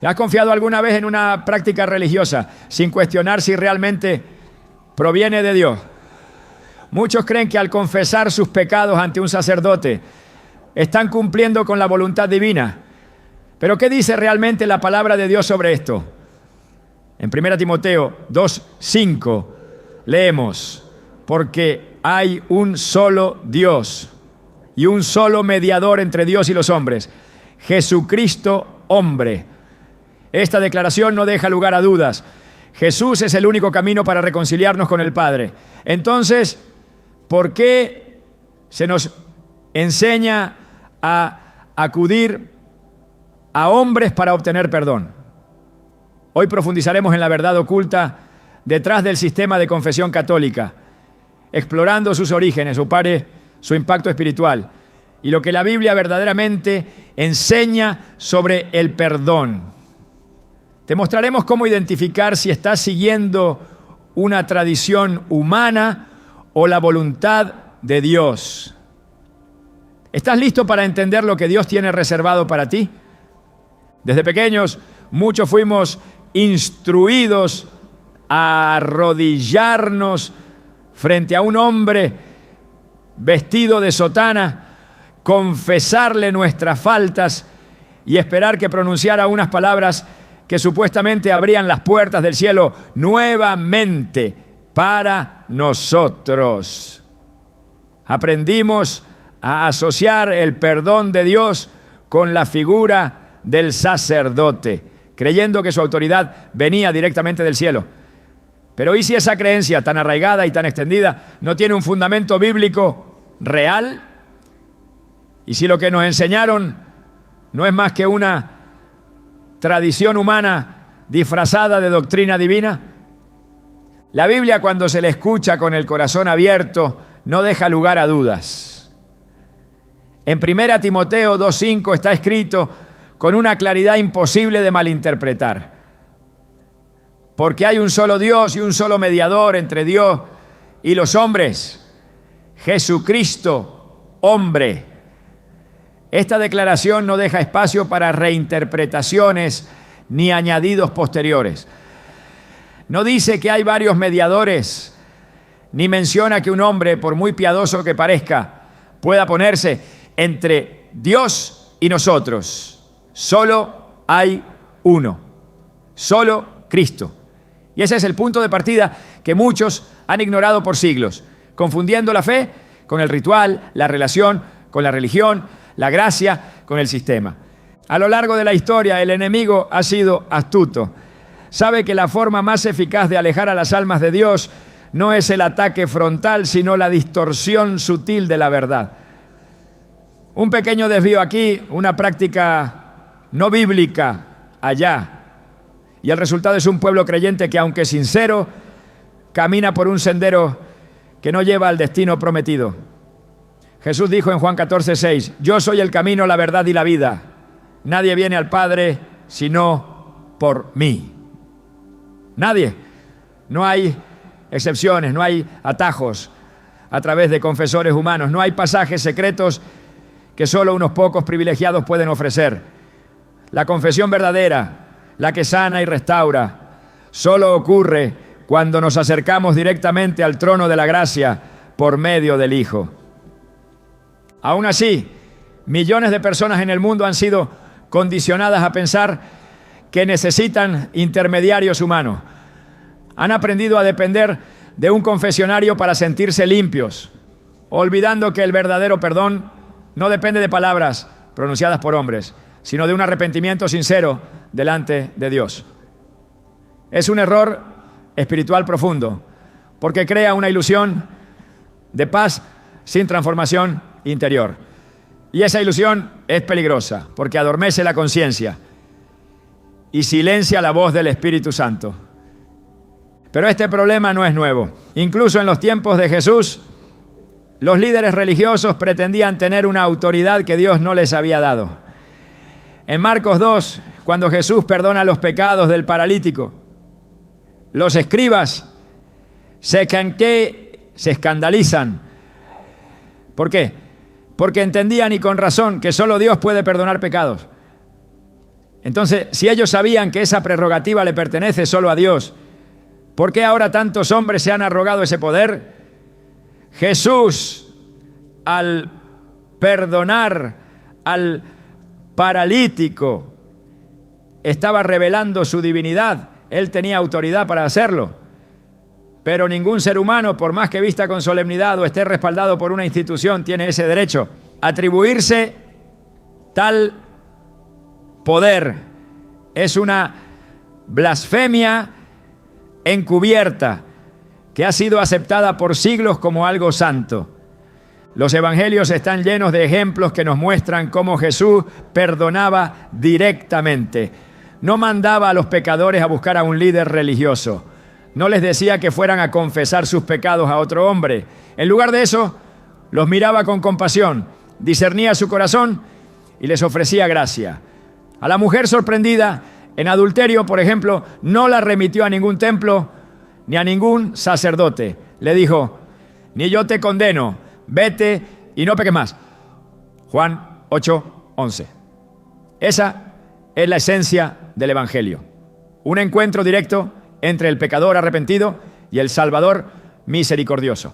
¿Has confiado alguna vez en una práctica religiosa sin cuestionar si realmente proviene de Dios? Muchos creen que al confesar sus pecados ante un sacerdote están cumpliendo con la voluntad divina. Pero ¿qué dice realmente la palabra de Dios sobre esto? En 1 Timoteo 2:5 leemos: porque hay un solo Dios y un solo mediador entre Dios y los hombres, Jesucristo hombre. Esta declaración no deja lugar a dudas. Jesús es el único camino para reconciliarnos con el Padre. Entonces, ¿por qué se nos enseña a acudir a hombres para obtener perdón? Hoy profundizaremos en la verdad oculta detrás del sistema de confesión católica, explorando sus orígenes, su impacto espiritual y lo que la Biblia verdaderamente enseña sobre el perdón. Te mostraremos cómo identificar si estás siguiendo una tradición humana o la voluntad de Dios. ¿Estás listo para entender lo que Dios tiene reservado para ti? Desde pequeños, muchos fuimos instruidos a arrodillarnos frente a un hombre vestido de sotana, confesarle nuestras faltas y esperar que pronunciara unas palabras que supuestamente abrían las puertas del cielo nuevamente para nosotros. Aprendimos a asociar el perdón de Dios con la figura del sacerdote, creyendo que su autoridad venía directamente del cielo. Pero ¿y si esa creencia tan arraigada y tan extendida no tiene un fundamento bíblico real? ¿Y si lo que nos enseñaron no es más que una tradición humana disfrazada de doctrina divina? La Biblia, cuando se le escucha con el corazón abierto, no deja lugar a dudas. En 1 Timoteo 2:5 está escrito con una claridad imposible de malinterpretar: porque hay un solo Dios y un solo mediador entre Dios y los hombres, Jesucristo, hombre. Esta declaración no deja espacio para reinterpretaciones ni añadidos posteriores. No dice que hay varios mediadores, ni menciona que un hombre, por muy piadoso que parezca, pueda ponerse entre Dios y nosotros. Solo hay uno, solo Cristo. Y ese es el punto de partida que muchos han ignorado por siglos, confundiendo la fe con el ritual, la relación con la religión, la gracia con el sistema. A lo largo de la historia, el enemigo ha sido astuto. Sabe que la forma más eficaz de alejar a las almas de Dios no es el ataque frontal, sino la distorsión sutil de la verdad. Un pequeño desvío aquí, una práctica no bíblica allá. Y el resultado es un pueblo creyente que, aunque sincero, camina por un sendero que no lleva al destino prometido. Jesús dijo en Juan 14:6: yo soy el camino, la verdad y la vida. Nadie viene al Padre sino por mí. Nadie. No hay excepciones, no hay atajos a través de confesores humanos, no hay pasajes secretos que solo unos pocos privilegiados pueden ofrecer. La confesión verdadera, la que sana y restaura, solo ocurre cuando nos acercamos directamente al trono de la gracia por medio del Hijo. Aún así, millones de personas en el mundo han sido condicionadas a pensar que necesitan intermediarios humanos. Han aprendido a depender de un confesionario para sentirse limpios, olvidando que el verdadero perdón no depende de palabras pronunciadas por hombres, sino de un arrepentimiento sincero delante de Dios. Es un error espiritual profundo, porque crea una ilusión de paz sin transformación interior. Y esa ilusión es peligrosa, porque adormece la conciencia y silencia la voz del Espíritu Santo. Pero este problema no es nuevo. Incluso en los tiempos de Jesús, los líderes religiosos pretendían tener una autoridad que Dios no les había dado. En Marcos 2, cuando Jesús perdona los pecados del paralítico, los escribas se escandalizan. ¿Por qué? Porque entendían, y con razón, que solo Dios puede perdonar pecados. Entonces, si ellos sabían que esa prerrogativa le pertenece solo a Dios, ¿por qué ahora tantos hombres se han arrogado ese poder? Jesús, al perdonar al paralítico, estaba revelando su divinidad. Él tenía autoridad para hacerlo. Pero ningún ser humano, por más que vista con solemnidad o esté respaldado por una institución, tiene ese derecho. Atribuirse tal poder es una blasfemia encubierta que ha sido aceptada por siglos como algo santo. Los evangelios están llenos de ejemplos que nos muestran cómo Jesús perdonaba directamente. No mandaba a los pecadores a buscar a un líder religioso. No les decía que fueran a confesar sus pecados a otro hombre. En lugar de eso, los miraba con compasión, discernía su corazón y les ofrecía gracia. A la mujer sorprendida en adulterio, por ejemplo, no la remitió a ningún templo ni a ningún sacerdote. Le dijo: ni yo te condeno, vete y no peques más. Juan 8:11. Esa es la esencia del Evangelio. Un encuentro directo entre el pecador arrepentido y el Salvador misericordioso.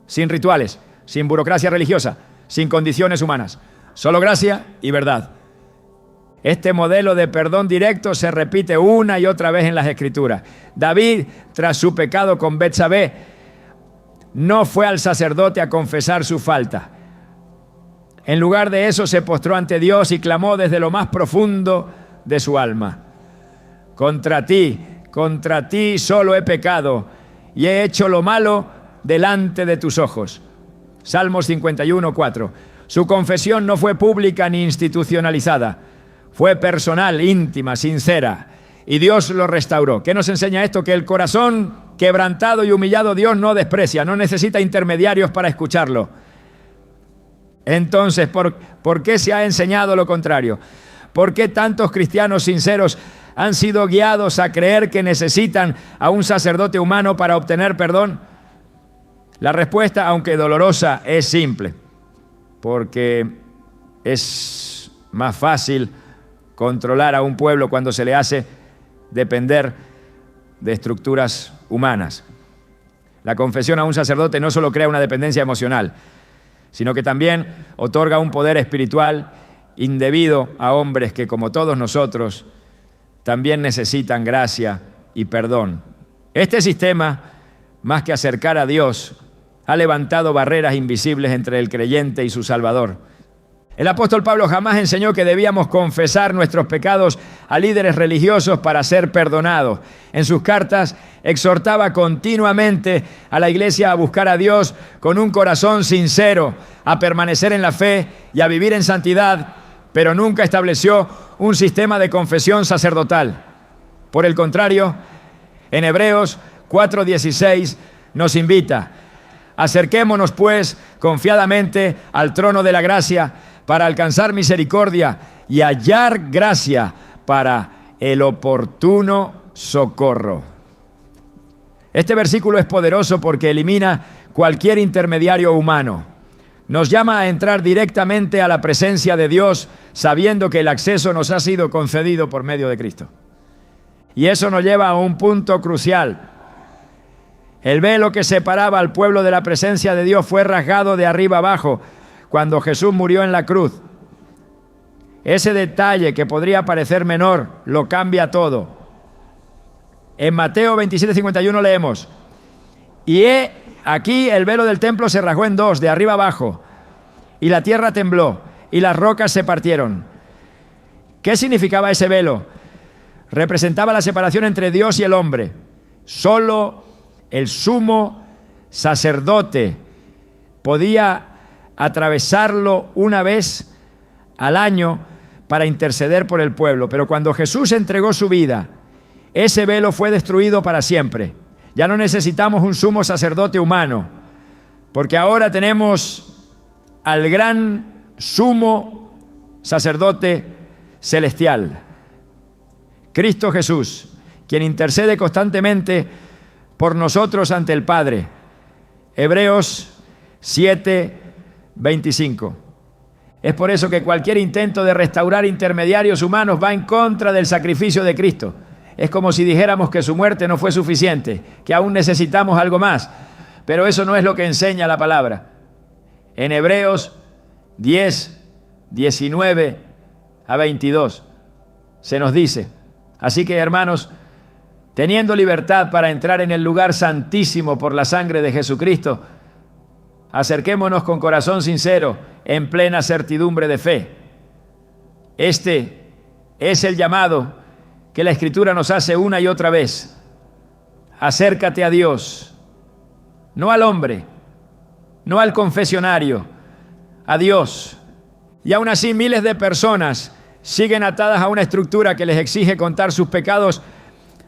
Sin rituales, sin burocracia religiosa, sin condiciones humanas. Solo gracia y verdad. Este modelo de perdón directo se repite una y otra vez en las Escrituras. David, tras su pecado con Betsabé, no fue al sacerdote a confesar su falta. En lugar de eso, se postró ante Dios y clamó desde lo más profundo de su alma: contra ti solo he pecado y he hecho lo malo delante de tus ojos. Salmos 51:4. Su confesión no fue pública ni institucionalizada. Fue personal, íntima, sincera, y Dios lo restauró. ¿Qué nos enseña esto? Que el corazón quebrantado y humillado Dios no desprecia, no necesita intermediarios para escucharlo. Entonces, ¿por qué se ha enseñado lo contrario? ¿Por qué tantos cristianos sinceros han sido guiados a creer que necesitan a un sacerdote humano para obtener perdón? La respuesta, aunque dolorosa, es simple. Porque es más fácil controlar a un pueblo cuando se le hace depender de estructuras humanas. La confesión a un sacerdote no solo crea una dependencia emocional, sino que también otorga un poder espiritual indebido a hombres que, como todos nosotros, también necesitan gracia y perdón. Este sistema, más que acercar a Dios, ha levantado barreras invisibles entre el creyente y su Salvador. El apóstol Pablo jamás enseñó que debíamos confesar nuestros pecados a líderes religiosos para ser perdonados. En sus cartas exhortaba continuamente a la iglesia a buscar a Dios con un corazón sincero, a permanecer en la fe y a vivir en santidad, pero nunca estableció un sistema de confesión sacerdotal. Por el contrario, en Hebreos 4:16 nos invita: acerquémonos pues confiadamente al trono de la gracia para alcanzar misericordia y hallar gracia para el oportuno socorro. Este versículo es poderoso porque elimina cualquier intermediario humano. Nos llama a entrar directamente a la presencia de Dios, sabiendo que el acceso nos ha sido concedido por medio de Cristo. Y eso nos lleva a un punto crucial. El velo que separaba al pueblo de la presencia de Dios fue rasgado de arriba abajo cuando Jesús murió en la cruz. Ese detalle, que podría parecer menor, lo cambia todo. En Mateo 27:51 leemos: y aquí el velo del templo se rasgó en dos, de arriba abajo, y la tierra tembló, y las rocas se partieron. ¿Qué significaba ese velo? Representaba la separación entre Dios y el hombre. Solo el sumo sacerdote podía atravesarlo una vez al año para interceder por el pueblo. Pero cuando Jesús entregó su vida, ese velo fue destruido para siempre. Ya no necesitamos un sumo sacerdote humano, porque ahora tenemos al gran sumo sacerdote celestial, Cristo Jesús, quien intercede constantemente por nosotros ante el Padre. Hebreos 7:25. Es por eso que cualquier intento de restaurar intermediarios humanos va en contra del sacrificio de Cristo. Es como si dijéramos que su muerte no fue suficiente, que aún necesitamos algo más. Pero eso no es lo que enseña la palabra. En Hebreos 10, 19 a 22 se nos dice: así que, hermanos, teniendo libertad para entrar en el lugar santísimo por la sangre de Jesucristo, acerquémonos con corazón sincero, en plena certidumbre de fe. Este es el llamado que la Escritura nos hace una y otra vez. Acércate a Dios, no al hombre, no al confesionario, a Dios. Y aún así miles de personas siguen atadas a una estructura que les exige contar sus pecados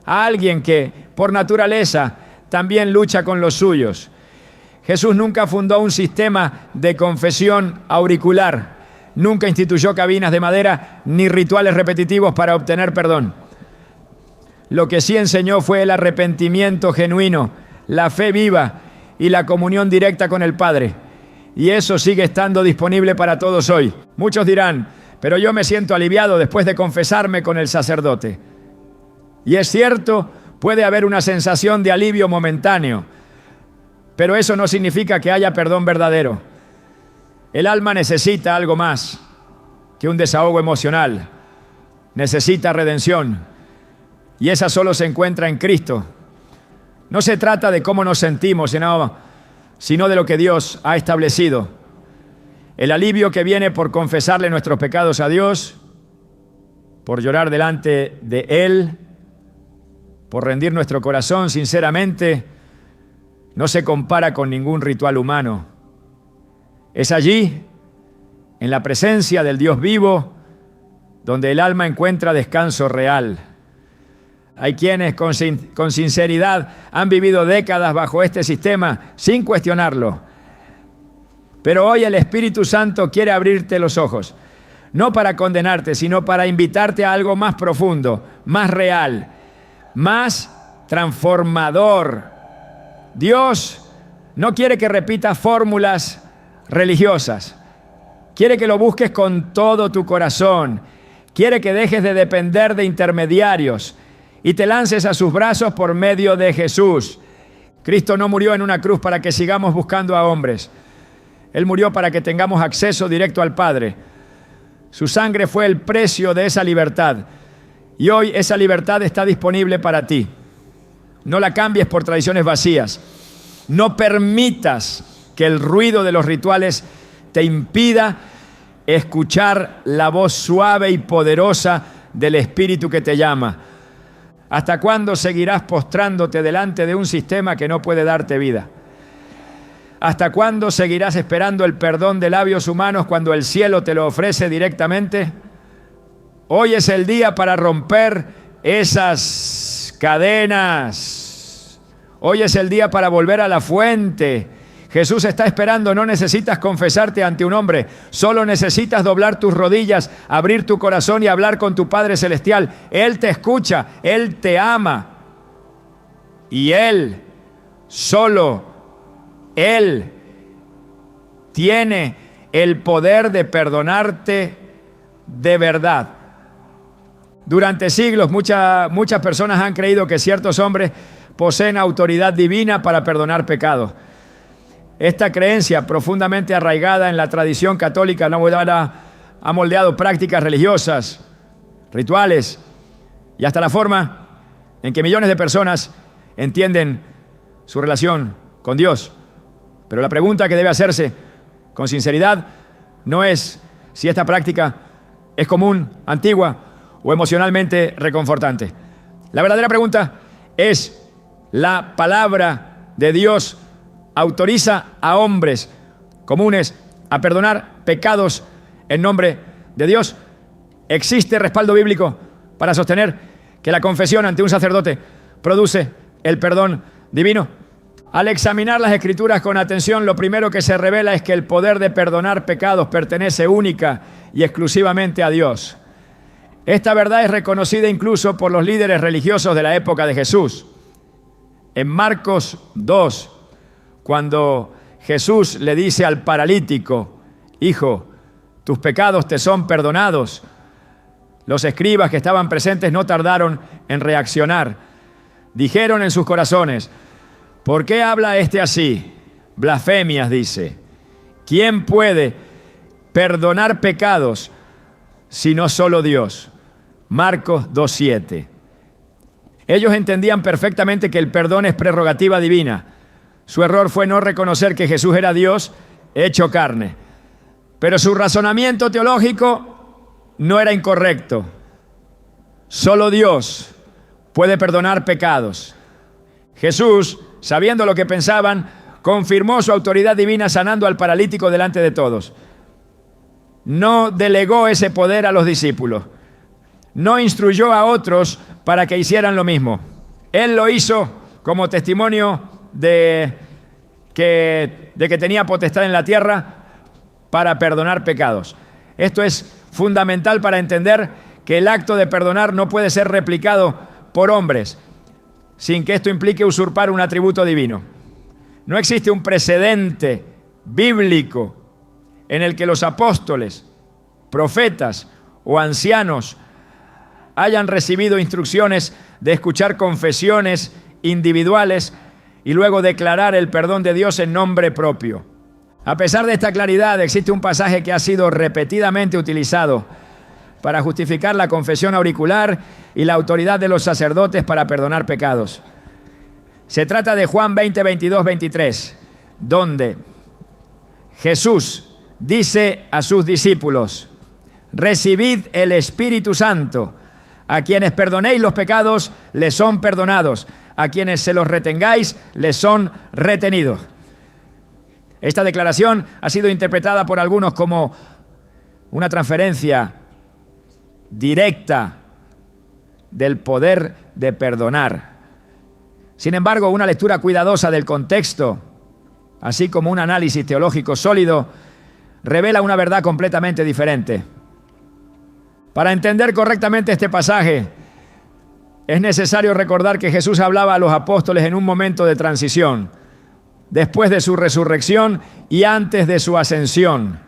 a alguien que, por naturaleza, también lucha con los suyos. Jesús nunca fundó un sistema de confesión auricular, nunca instituyó cabinas de madera ni rituales repetitivos para obtener perdón. Lo que sí enseñó fue el arrepentimiento genuino, la fe viva y la comunión directa con el Padre. Y eso sigue estando disponible para todos hoy. Muchos dirán: pero yo me siento aliviado después de confesarme con el sacerdote. Y es cierto, puede haber una sensación de alivio momentáneo, pero eso no significa que haya perdón verdadero. El alma necesita algo más que un desahogo emocional. Necesita redención. Y esa solo se encuentra en Cristo. No se trata de cómo nos sentimos, sino de lo que Dios ha establecido. El alivio que viene por confesarle nuestros pecados a Dios, por llorar delante de Él, por rendir nuestro corazón sinceramente, no se compara con ningún ritual humano. Es allí, en la presencia del Dios vivo, donde el alma encuentra descanso real. Hay quienes con sinceridad han vivido décadas bajo este sistema sin cuestionarlo. Pero hoy el Espíritu Santo quiere abrirte los ojos, no para condenarte, sino para invitarte a algo más profundo, más real, más transformador. Dios no quiere que repitas fórmulas religiosas. Quiere que lo busques con todo tu corazón. Quiere que dejes de depender de intermediarios y te lances a sus brazos por medio de Jesús. Cristo no murió en una cruz para que sigamos buscando a hombres. Él murió para que tengamos acceso directo al Padre. Su sangre fue el precio de esa libertad. Y hoy esa libertad está disponible para ti. No la cambies por tradiciones vacías. No permitas que el ruido de los rituales te impida escuchar la voz suave y poderosa del Espíritu que te llama. ¿Hasta cuándo seguirás postrándote delante de un sistema que no puede darte vida? ¿Hasta cuándo seguirás esperando el perdón de labios humanos cuando el cielo te lo ofrece directamente? Hoy es el día para romper esas cadenas. Hoy es el día para volver a la fuente. Jesús está esperando. No necesitas confesarte ante un hombre. Solo necesitas doblar tus rodillas, abrir tu corazón y hablar con tu Padre Celestial. Él te escucha, Él te ama. Y Él, solo Él, tiene el poder de perdonarte de verdad. Durante siglos muchas personas han creído que ciertos hombres poseen autoridad divina para perdonar pecados. Esta creencia, profundamente arraigada en la tradición católica, ha moldeado prácticas religiosas, rituales y hasta la forma en que millones de personas entienden su relación con Dios. Pero la pregunta que debe hacerse con sinceridad no es si esta práctica es común, antigua o emocionalmente reconfortante. La verdadera pregunta es: ¿la palabra de Dios autoriza a hombres comunes a perdonar pecados en nombre de Dios? ¿Existe respaldo bíblico para sostener que la confesión ante un sacerdote produce el perdón divino? Al examinar las Escrituras con atención, lo primero que se revela es que el poder de perdonar pecados pertenece única y exclusivamente a Dios. Esta verdad es reconocida incluso por los líderes religiosos de la época de Jesús. En Marcos 2, cuando Jesús le dice al paralítico: hijo, tus pecados te son perdonados. Los escribas que estaban presentes no tardaron en reaccionar. Dijeron en sus corazones: ¿por qué habla este así? Blasfemias dice. ¿Quién puede perdonar pecados sino solo Dios? Marcos 2:7. Ellos entendían perfectamente que el perdón es prerrogativa divina. Su error fue no reconocer que Jesús era Dios hecho carne. Pero su razonamiento teológico no era incorrecto. Solo Dios puede perdonar pecados. Jesús, sabiendo lo que pensaban, confirmó su autoridad divina sanando al paralítico delante de todos. No delegó ese poder a los discípulos. No instruyó a otros para que hicieran lo mismo. Él lo hizo como testimonio de que tenía potestad en la tierra para perdonar pecados. Esto es fundamental para entender que el acto de perdonar no puede ser replicado por hombres sin que esto implique usurpar un atributo divino. No existe un precedente bíblico en el que los apóstoles, profetas o ancianos hayan recibido instrucciones de escuchar confesiones individuales y luego declarar el perdón de Dios en nombre propio. A pesar de esta claridad, existe un pasaje que ha sido repetidamente utilizado para justificar la confesión auricular y la autoridad de los sacerdotes para perdonar pecados. Se trata de Juan 20, 22, 23, donde Jesús dice a sus discípulos: recibid el Espíritu Santo. A quienes perdonéis los pecados, les son perdonados. A quienes se los retengáis, les son retenidos. Esta declaración ha sido interpretada por algunos como una transferencia directa del poder de perdonar. Sin embargo, una lectura cuidadosa del contexto, así como un análisis teológico sólido, revela una verdad completamente diferente. Para entender correctamente este pasaje, es necesario recordar que Jesús hablaba a los apóstoles en un momento de transición, después de su resurrección y antes de su ascensión.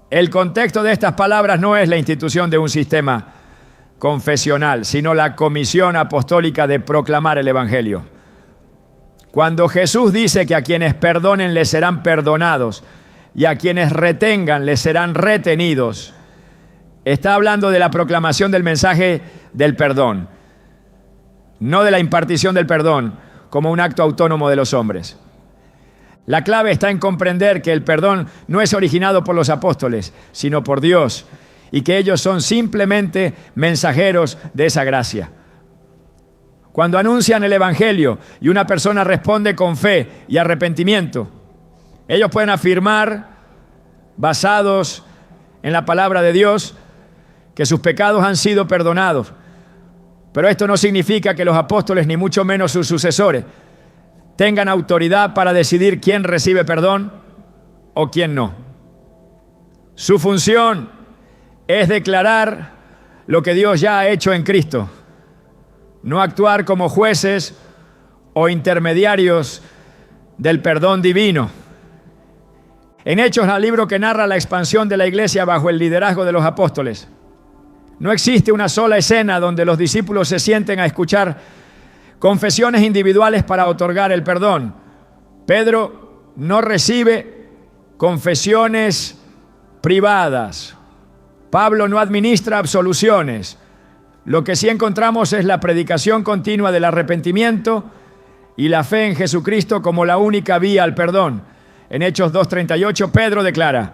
El contexto de estas palabras no es la institución de un sistema confesional, sino la comisión apostólica de proclamar el Evangelio. Cuando Jesús dice que a quienes perdonen les serán perdonados y a quienes retengan les serán retenidos, está hablando de la proclamación del mensaje del perdón, no de la impartición del perdón como un acto autónomo de los hombres. La clave está en comprender que el perdón no es originado por los apóstoles, sino por Dios, y que ellos son simplemente mensajeros de esa gracia. Cuando anuncian el Evangelio y una persona responde con fe y arrepentimiento, ellos pueden afirmar, basados en la palabra de Dios, que sus pecados han sido perdonados. Pero esto no significa que los apóstoles, ni mucho menos sus sucesores, tengan autoridad para decidir quién recibe perdón o quién no. Su función es declarar lo que Dios ya ha hecho en Cristo, no actuar como jueces o intermediarios del perdón divino. En Hechos, el libro que narra la expansión de la iglesia bajo el liderazgo de los apóstoles, no existe una sola escena donde los discípulos se sienten a escuchar confesiones individuales para otorgar el perdón. Pedro no recibe confesiones privadas. Pablo no administra absoluciones. Lo que sí encontramos es la predicación continua del arrepentimiento y la fe en Jesucristo como la única vía al perdón. En Hechos 2:38, Pedro declara: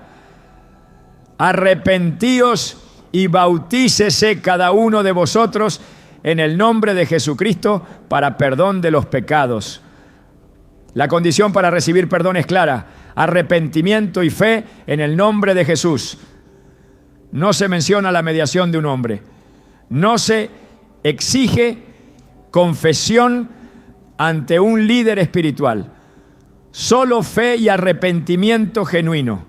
arrepentíos y bautícese cada uno de vosotros en el nombre de Jesucristo para perdón de los pecados. La condición para recibir perdón es clara: arrepentimiento y fe en el nombre de Jesús. No se menciona la mediación de un hombre. No se exige confesión ante un líder espiritual. Solo fe y arrepentimiento genuino.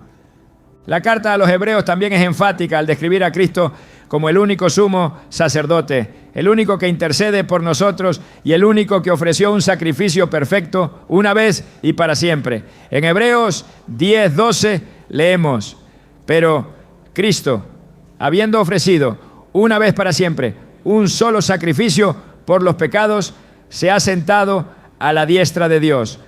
La carta a los Hebreos también es enfática al describir a Cristo como el único sumo sacerdote, el único que intercede por nosotros y el único que ofreció un sacrificio perfecto una vez y para siempre. En Hebreos 10:12 leemos: pero Cristo, habiendo ofrecido una vez para siempre un solo sacrificio por los pecados, se ha sentado a la diestra de Dios.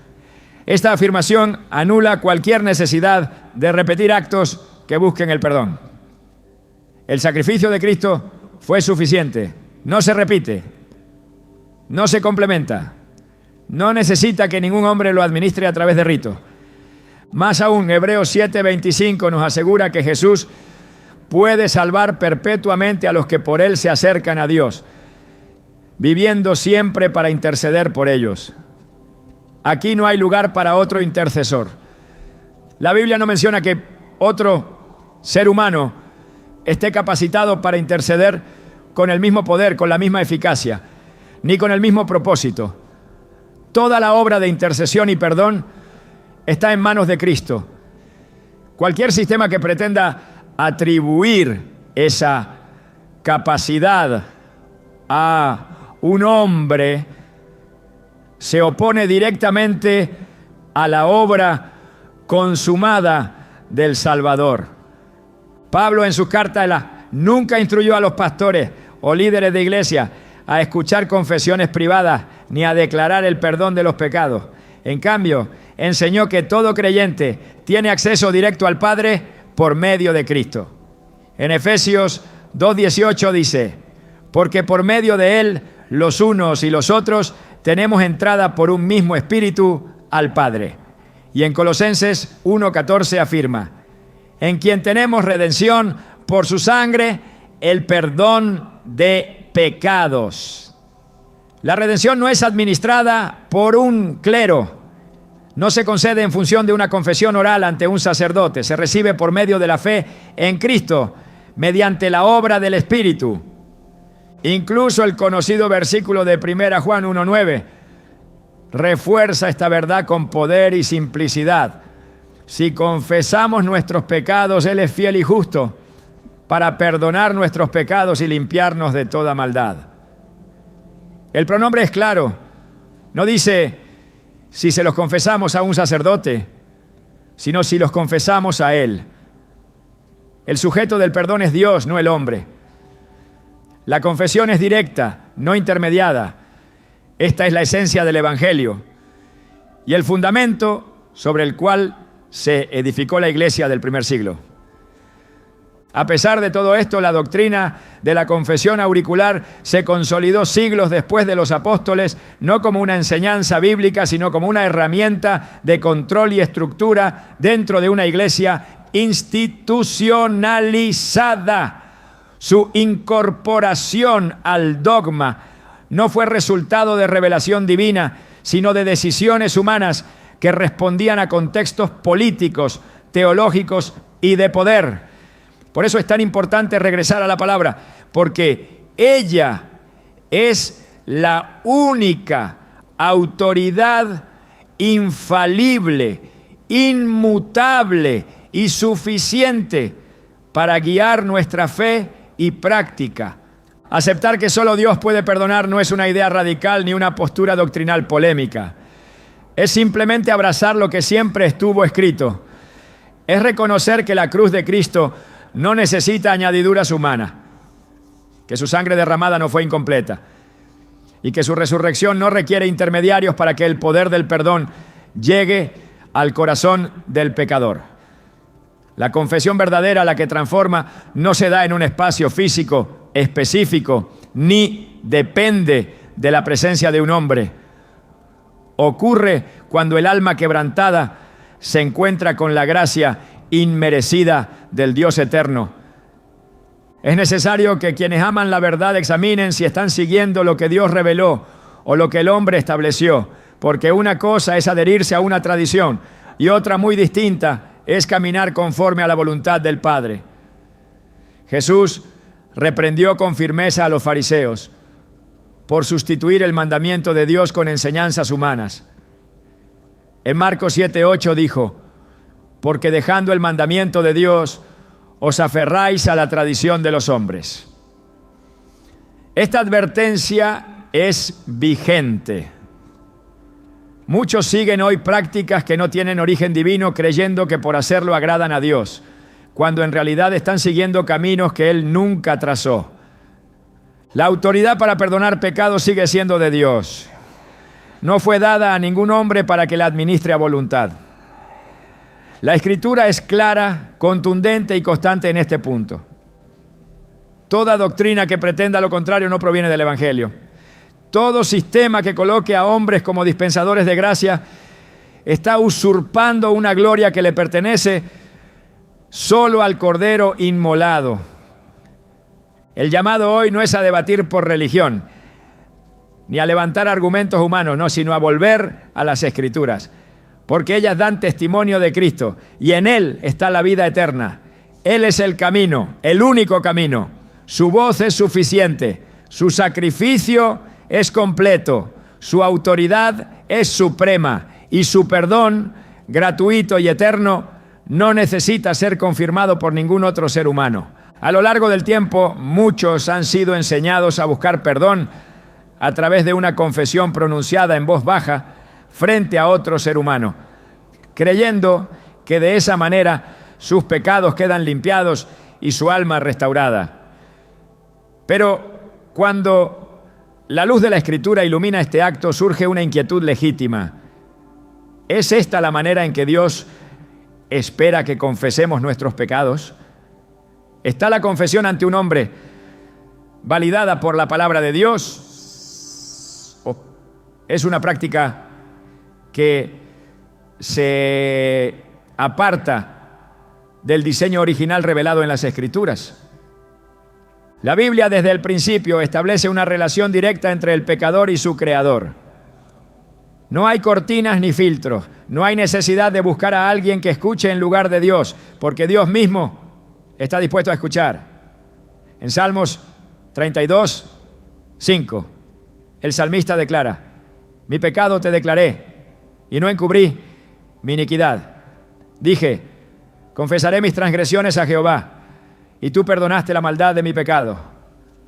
Esta afirmación anula cualquier necesidad de repetir actos que busquen el perdón. El sacrificio de Cristo fue suficiente, no se repite, no se complementa, no necesita que ningún hombre lo administre a través de ritos. Más aún, Hebreos 7:25 nos asegura que Jesús puede salvar perpetuamente a los que por Él se acercan a Dios, viviendo siempre para interceder por ellos. Aquí no hay lugar para otro intercesor. La Biblia no menciona que otro ser humano esté capacitado para interceder con el mismo poder, con la misma eficacia, ni con el mismo propósito. Toda la obra de intercesión y perdón está en manos de Cristo. Cualquier sistema que pretenda atribuir esa capacidad a un hombre se opone directamente a la obra consumada del Salvador. Pablo en sus cartas nunca instruyó a los pastores o líderes de iglesia a escuchar confesiones privadas ni a declarar el perdón de los pecados. En cambio, enseñó que todo creyente tiene acceso directo al Padre por medio de Cristo. En Efesios 2:18 dice: porque por medio de Él, los unos y los otros, tenemos entrada por un mismo Espíritu al Padre. Y en Colosenses 1:14 afirma: en quien tenemos redención por su sangre, el perdón de pecados. La redención no es administrada por un clero, no se concede en función de una confesión oral ante un sacerdote, se recibe por medio de la fe en Cristo, mediante la obra del Espíritu. Incluso el conocido versículo de 1 Juan 1:9 refuerza esta verdad con poder y simplicidad. Si confesamos nuestros pecados, Él es fiel y justo para perdonar nuestros pecados y limpiarnos de toda maldad. El pronombre es claro, no dice si se los confesamos a un sacerdote, sino si los confesamos a Él. El sujeto del perdón es Dios, no el hombre. La confesión es directa, no intermediada. Esta es la esencia del Evangelio y el fundamento sobre el cual se edificó la iglesia del primer siglo. A pesar de todo esto, la doctrina de la confesión auricular se consolidó siglos después de los apóstoles, no como una enseñanza bíblica, sino como una herramienta de control y estructura dentro de una iglesia institucionalizada. Su incorporación al dogma no fue resultado de revelación divina, sino de decisiones humanas que respondían a contextos políticos, teológicos y de poder. Por eso es tan importante regresar a la palabra, porque ella es la única autoridad infalible, inmutable y suficiente para guiar nuestra fe y práctica. Aceptar que solo Dios puede perdonar no es una idea radical ni una postura doctrinal polémica. Es simplemente abrazar lo que siempre estuvo escrito. Es reconocer que la cruz de Cristo no necesita añadiduras humanas, que su sangre derramada no fue incompleta y que su resurrección no requiere intermediarios para que el poder del perdón llegue al corazón del pecador. La confesión verdadera, la que transforma, no se da en un espacio físico específico, ni depende de la presencia de un hombre. Ocurre cuando el alma quebrantada se encuentra con la gracia inmerecida del Dios eterno. Es necesario que quienes aman la verdad examinen si están siguiendo lo que Dios reveló o lo que el hombre estableció, porque una cosa es adherirse a una tradición y otra muy distinta es caminar conforme a la voluntad del Padre. Jesús reprendió con firmeza a los fariseos por sustituir el mandamiento de Dios con enseñanzas humanas. En Marcos 7:8 dijo: porque dejando el mandamiento de Dios, os aferráis a la tradición de los hombres. Esta advertencia es vigente. Muchos siguen hoy prácticas que no tienen origen divino, creyendo que por hacerlo agradan a Dios. cuando en realidad están siguiendo caminos que Él nunca trazó. La autoridad para perdonar pecados sigue siendo de Dios. No fue dada a ningún hombre para que la administre a voluntad. La Escritura es clara, contundente y constante en este punto. Toda doctrina que pretenda lo contrario no proviene del Evangelio. Todo sistema que coloque a hombres como dispensadores de gracia está usurpando una gloria que le pertenece solo al Cordero inmolado. El llamado hoy no es a debatir por religión, ni a levantar argumentos humanos, no, sino a volver a las Escrituras, porque ellas dan testimonio de Cristo y en Él está la vida eterna. Él es el camino, el único camino. Su voz es suficiente, su sacrificio es completo, su autoridad es suprema y su perdón, gratuito y eterno, no necesita ser confirmado por ningún otro ser humano. A lo largo del tiempo, muchos han sido enseñados a buscar perdón a través de una confesión pronunciada en voz baja frente a otro ser humano, creyendo que de esa manera sus pecados quedan limpiados y su alma restaurada. Pero cuando la luz de la Escritura ilumina este acto, surge una inquietud legítima. ¿Es esta la manera en que Dios espera que confesemos nuestros pecados? ¿Está la confesión ante un hombre validada por la palabra de Dios? ¿O es una práctica que se aparta del diseño original revelado en las Escrituras? La Biblia desde el principio establece una relación directa entre el pecador y su Creador. No hay cortinas ni filtros, no hay necesidad de buscar a alguien que escuche en lugar de Dios, porque Dios mismo está dispuesto a escuchar. En Salmos 32, 5, el salmista declara: mi pecado te declaré y no encubrí mi iniquidad. Dije, confesaré mis transgresiones a Jehová, y tú perdonaste la maldad de mi pecado.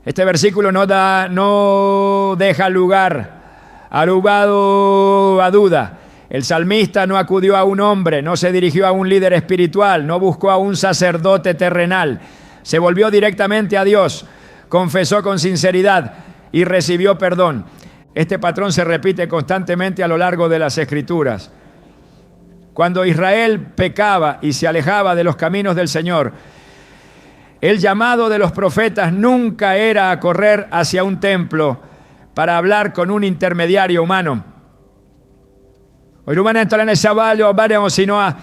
Este versículo no deja lugar a duda. El salmista no acudió a un hombre, no se dirigió a un líder espiritual, no buscó a un sacerdote terrenal. Se volvió directamente a Dios, confesó con sinceridad y recibió perdón. Este patrón se repite constantemente a lo largo de las Escrituras. Cuando Israel pecaba y se alejaba de los caminos del Señor, el llamado de los profetas nunca era a correr hacia un templo para hablar con un intermediario humano, sino a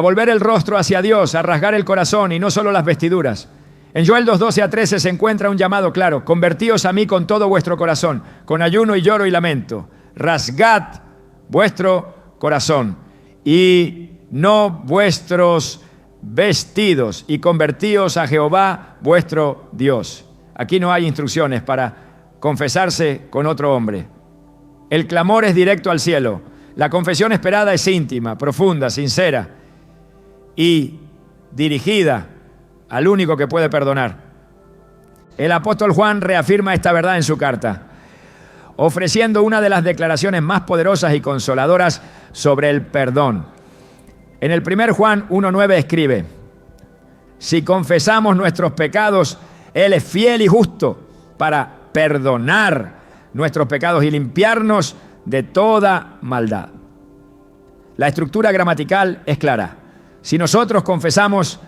volver el rostro hacia Dios, a rasgar el corazón y no solo las vestiduras. En Joel 2:12-13 se encuentra un llamado claro: convertíos a mí con todo vuestro corazón, con ayuno y lloro y lamento. Rasgad vuestro corazón y no vuestros vestidos, y convertíos a Jehová vuestro Dios. Aquí no hay instrucciones para confesarse con otro hombre. El clamor es directo al cielo. La confesión esperada es íntima, profunda, sincera y dirigida al único que puede perdonar. El apóstol Juan reafirma esta verdad en su carta, ofreciendo una de las declaraciones más poderosas y consoladoras sobre el perdón. En el 1 Juan 1:9 escribe: si confesamos nuestros pecados, Él es fiel y justo para perdonar nuestros pecados y limpiarnos de toda maldad. La estructura gramatical es clara. Si nosotros confesamos,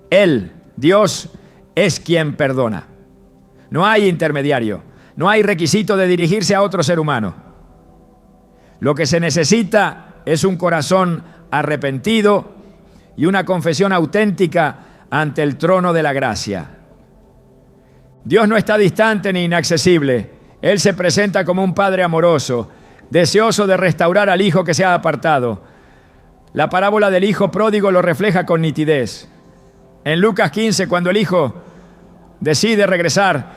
Él, Dios, es quien perdona. No hay intermediario, no hay requisito de dirigirse a otro ser humano. Lo que se necesita es un corazón arrepentido y una confesión auténtica ante el trono de la gracia. Dios no está distante ni inaccesible. Él se presenta como un padre amoroso, deseoso de restaurar al hijo que se ha apartado. La parábola del hijo pródigo lo refleja con nitidez. En Lucas 15, cuando el hijo decide regresar,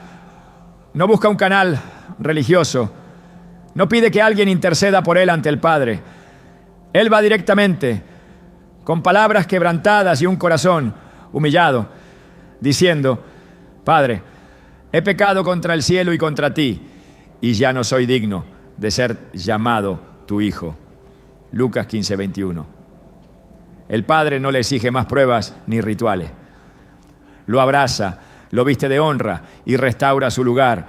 no busca un canal religioso, no pide que alguien interceda por él ante el Padre. Él va directamente, con palabras quebrantadas y un corazón humillado, diciendo: Padre, he pecado contra el cielo y contra ti, y ya no soy digno de ser llamado tu hijo. Lucas 15:21. El Padre no le exige más pruebas ni rituales. Lo abraza, lo viste de honra y restaura su lugar.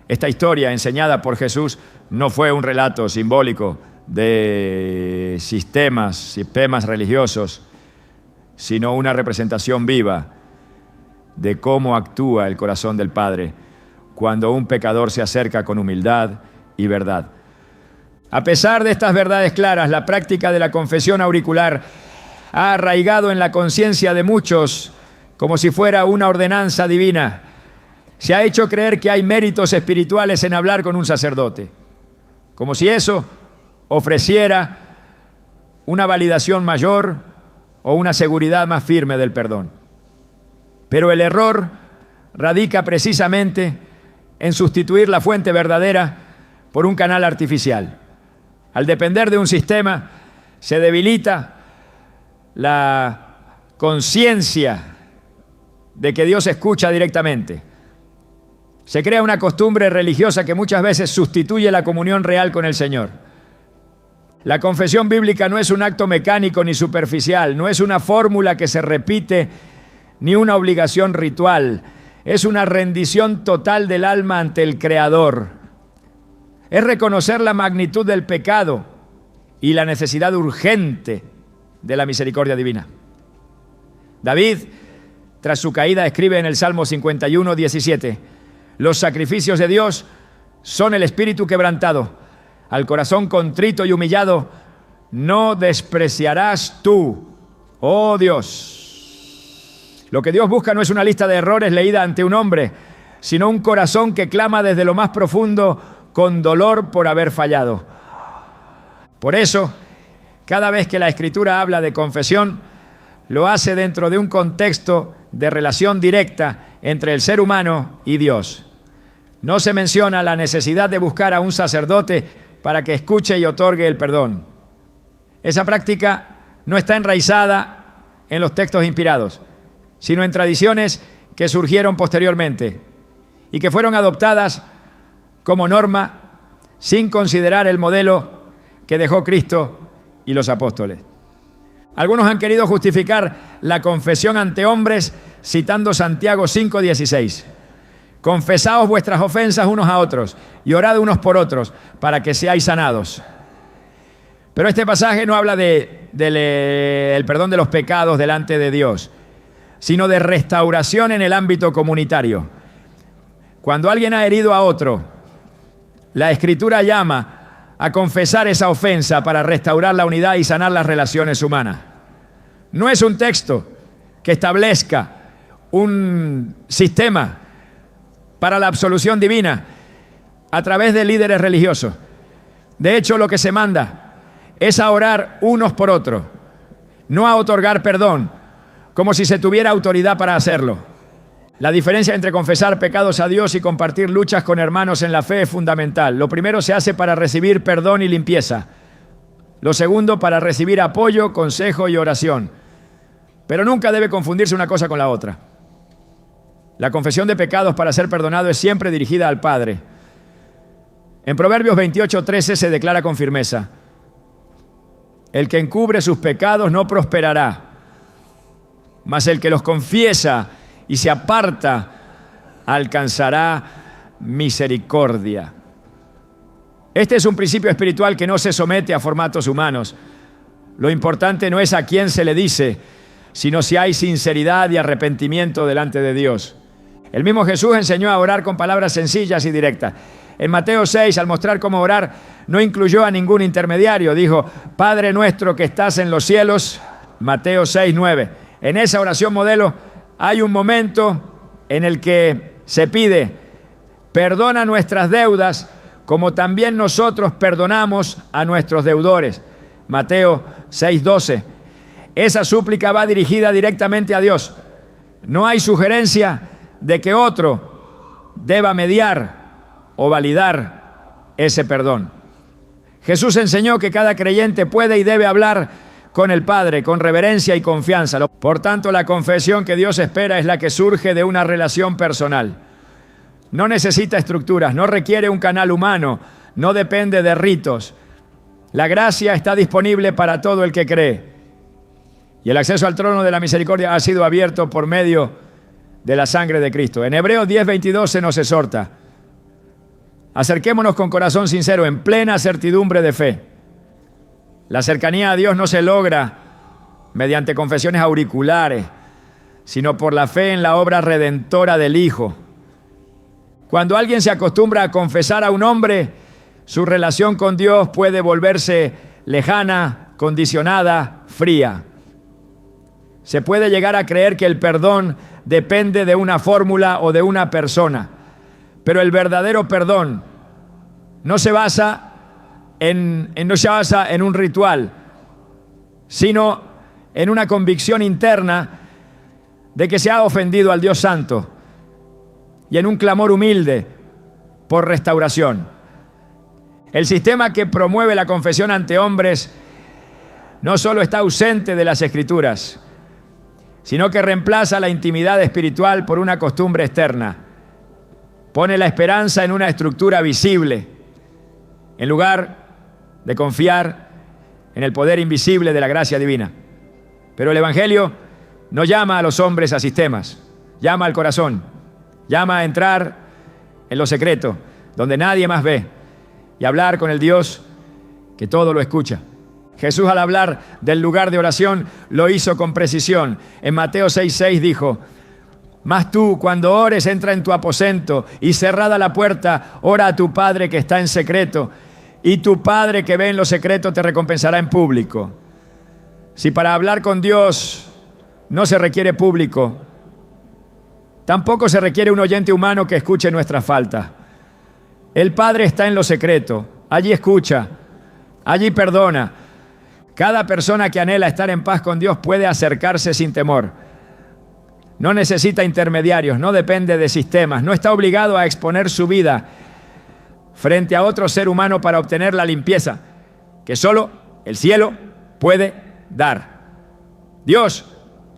Esta historia enseñada por Jesús no fue un relato simbólico de sistemas religiosos, sino una representación viva de cómo actúa el corazón del Padre cuando un pecador se acerca con humildad y verdad. A pesar de estas verdades claras, la práctica de la confesión auricular ha arraigado en la conciencia de muchos como si fuera una ordenanza divina. Se ha hecho creer que hay méritos espirituales en hablar con un sacerdote, como si eso ofreciera una validación mayor o una seguridad más firme del perdón. Pero el error radica precisamente en sustituir la fuente verdadera por un canal artificial. Al depender de un sistema, se debilita la conciencia de que Dios escucha directamente. Se crea una costumbre religiosa que muchas veces sustituye la comunión real con el Señor. La confesión bíblica no es un acto mecánico ni superficial, no es una fórmula que se repite ni una obligación ritual. Es una rendición total del alma ante el Creador. Es reconocer la magnitud del pecado y la necesidad urgente de la misericordia divina. David, tras su caída, escribe en el Salmo 51, 17: los sacrificios de Dios son el espíritu quebrantado. Al corazón contrito y humillado no despreciarás tú, oh Dios. Lo que Dios busca no es una lista de errores leída ante un hombre, sino un corazón que clama desde lo más profundo con dolor por haber fallado. Por eso, cada vez que la Escritura habla de confesión, lo hace dentro de un contexto de relación directa entre el ser humano y Dios. No se menciona la necesidad de buscar a un sacerdote para que escuche y otorgue el perdón. Esa práctica no está enraizada en los textos inspirados, sino en tradiciones que surgieron posteriormente y que fueron adoptadas como norma sin considerar el modelo que dejó Cristo y los apóstoles. Algunos han querido justificar la confesión ante hombres citando Santiago 5:16. Confesaos vuestras ofensas unos a otros y orad unos por otros para que seáis sanados. Pero este pasaje no habla del perdón de los pecados delante de Dios, sino de restauración en el ámbito comunitario. Cuando alguien ha herido a otro, la Escritura llama a confesar esa ofensa para restaurar la unidad y sanar las relaciones humanas. No es un texto que establezca un sistema para la absolución divina a través de líderes religiosos. De hecho, lo que se manda es a orar unos por otros, no a otorgar perdón, como si se tuviera autoridad para hacerlo. La diferencia entre confesar pecados a Dios y compartir luchas con hermanos en la fe es fundamental. Lo primero se hace para recibir perdón y limpieza. Lo segundo, para recibir apoyo, consejo y oración. Pero nunca debe confundirse una cosa con la otra. La confesión de pecados para ser perdonado es siempre dirigida al Padre. En Proverbios 28:13 se declara con firmeza: el que encubre sus pecados no prosperará, mas el que los confiesa y se aparta alcanzará misericordia. Este es un principio espiritual que no se somete a formatos humanos. Lo importante no es a quién se le dice, sino si hay sinceridad y arrepentimiento delante de Dios. El mismo Jesús enseñó a orar con palabras sencillas y directas. En Mateo 6, al mostrar cómo orar, no incluyó a ningún intermediario. Dijo: Padre nuestro que estás en los cielos. Mateo 6, 9. En esa oración modelo hay un momento en el que se pide: perdona nuestras deudas como también nosotros perdonamos a nuestros deudores. Mateo 6:12. Esa súplica va dirigida directamente a Dios. No hay sugerencia de que otro deba mediar o validar ese perdón. Jesús enseñó que cada creyente puede y debe hablar con el Padre con reverencia y confianza. Por tanto, la confesión que Dios espera es la que surge de una relación personal. No necesita estructuras, no requiere un canal humano, no depende de ritos. La gracia está disponible para todo el que cree. Y el acceso al trono de la misericordia ha sido abierto por medio de la sangre de Cristo. En Hebreos 10:22 se nos exhorta: acerquémonos con corazón sincero, en plena certidumbre de fe. La cercanía a Dios no se logra mediante confesiones auriculares, sino por la fe en la obra redentora del Hijo. Cuando alguien se acostumbra a confesar a un hombre, su relación con Dios puede volverse lejana, condicionada, fría. Se puede llegar a creer que el perdón depende de una fórmula o de una persona, pero el verdadero perdón no se basa en un ritual, sino en una convicción interna de que se ha ofendido al Dios Santo y en un clamor humilde por restauración. El sistema que promueve la confesión ante hombres no solo está ausente de las Escrituras, sino que reemplaza la intimidad espiritual por una costumbre externa. Pone la esperanza en una estructura visible, en lugar de confiar en el poder invisible de la gracia divina. Pero el Evangelio no llama a los hombres a sistemas, llama al corazón, llama a entrar en lo secreto, donde nadie más ve, y hablar con el Dios que todo lo escucha. Jesús, al hablar del lugar de oración, lo hizo con precisión. En Mateo 6:6 dijo: mas tú, cuando ores, entra en tu aposento y cerrada la puerta, ora a tu Padre que está en secreto, y tu Padre que ve en lo secreto te recompensará en público. Si para hablar con Dios no se requiere público, tampoco se requiere un oyente humano que escuche nuestras faltas. El Padre está en lo secreto, allí escucha, allí perdona. Cada persona que anhela estar en paz con Dios puede acercarse sin temor. No necesita intermediarios, no depende de sistemas, no está obligado a exponer su vida frente a otro ser humano para obtener la limpieza que solo el cielo puede dar. Dios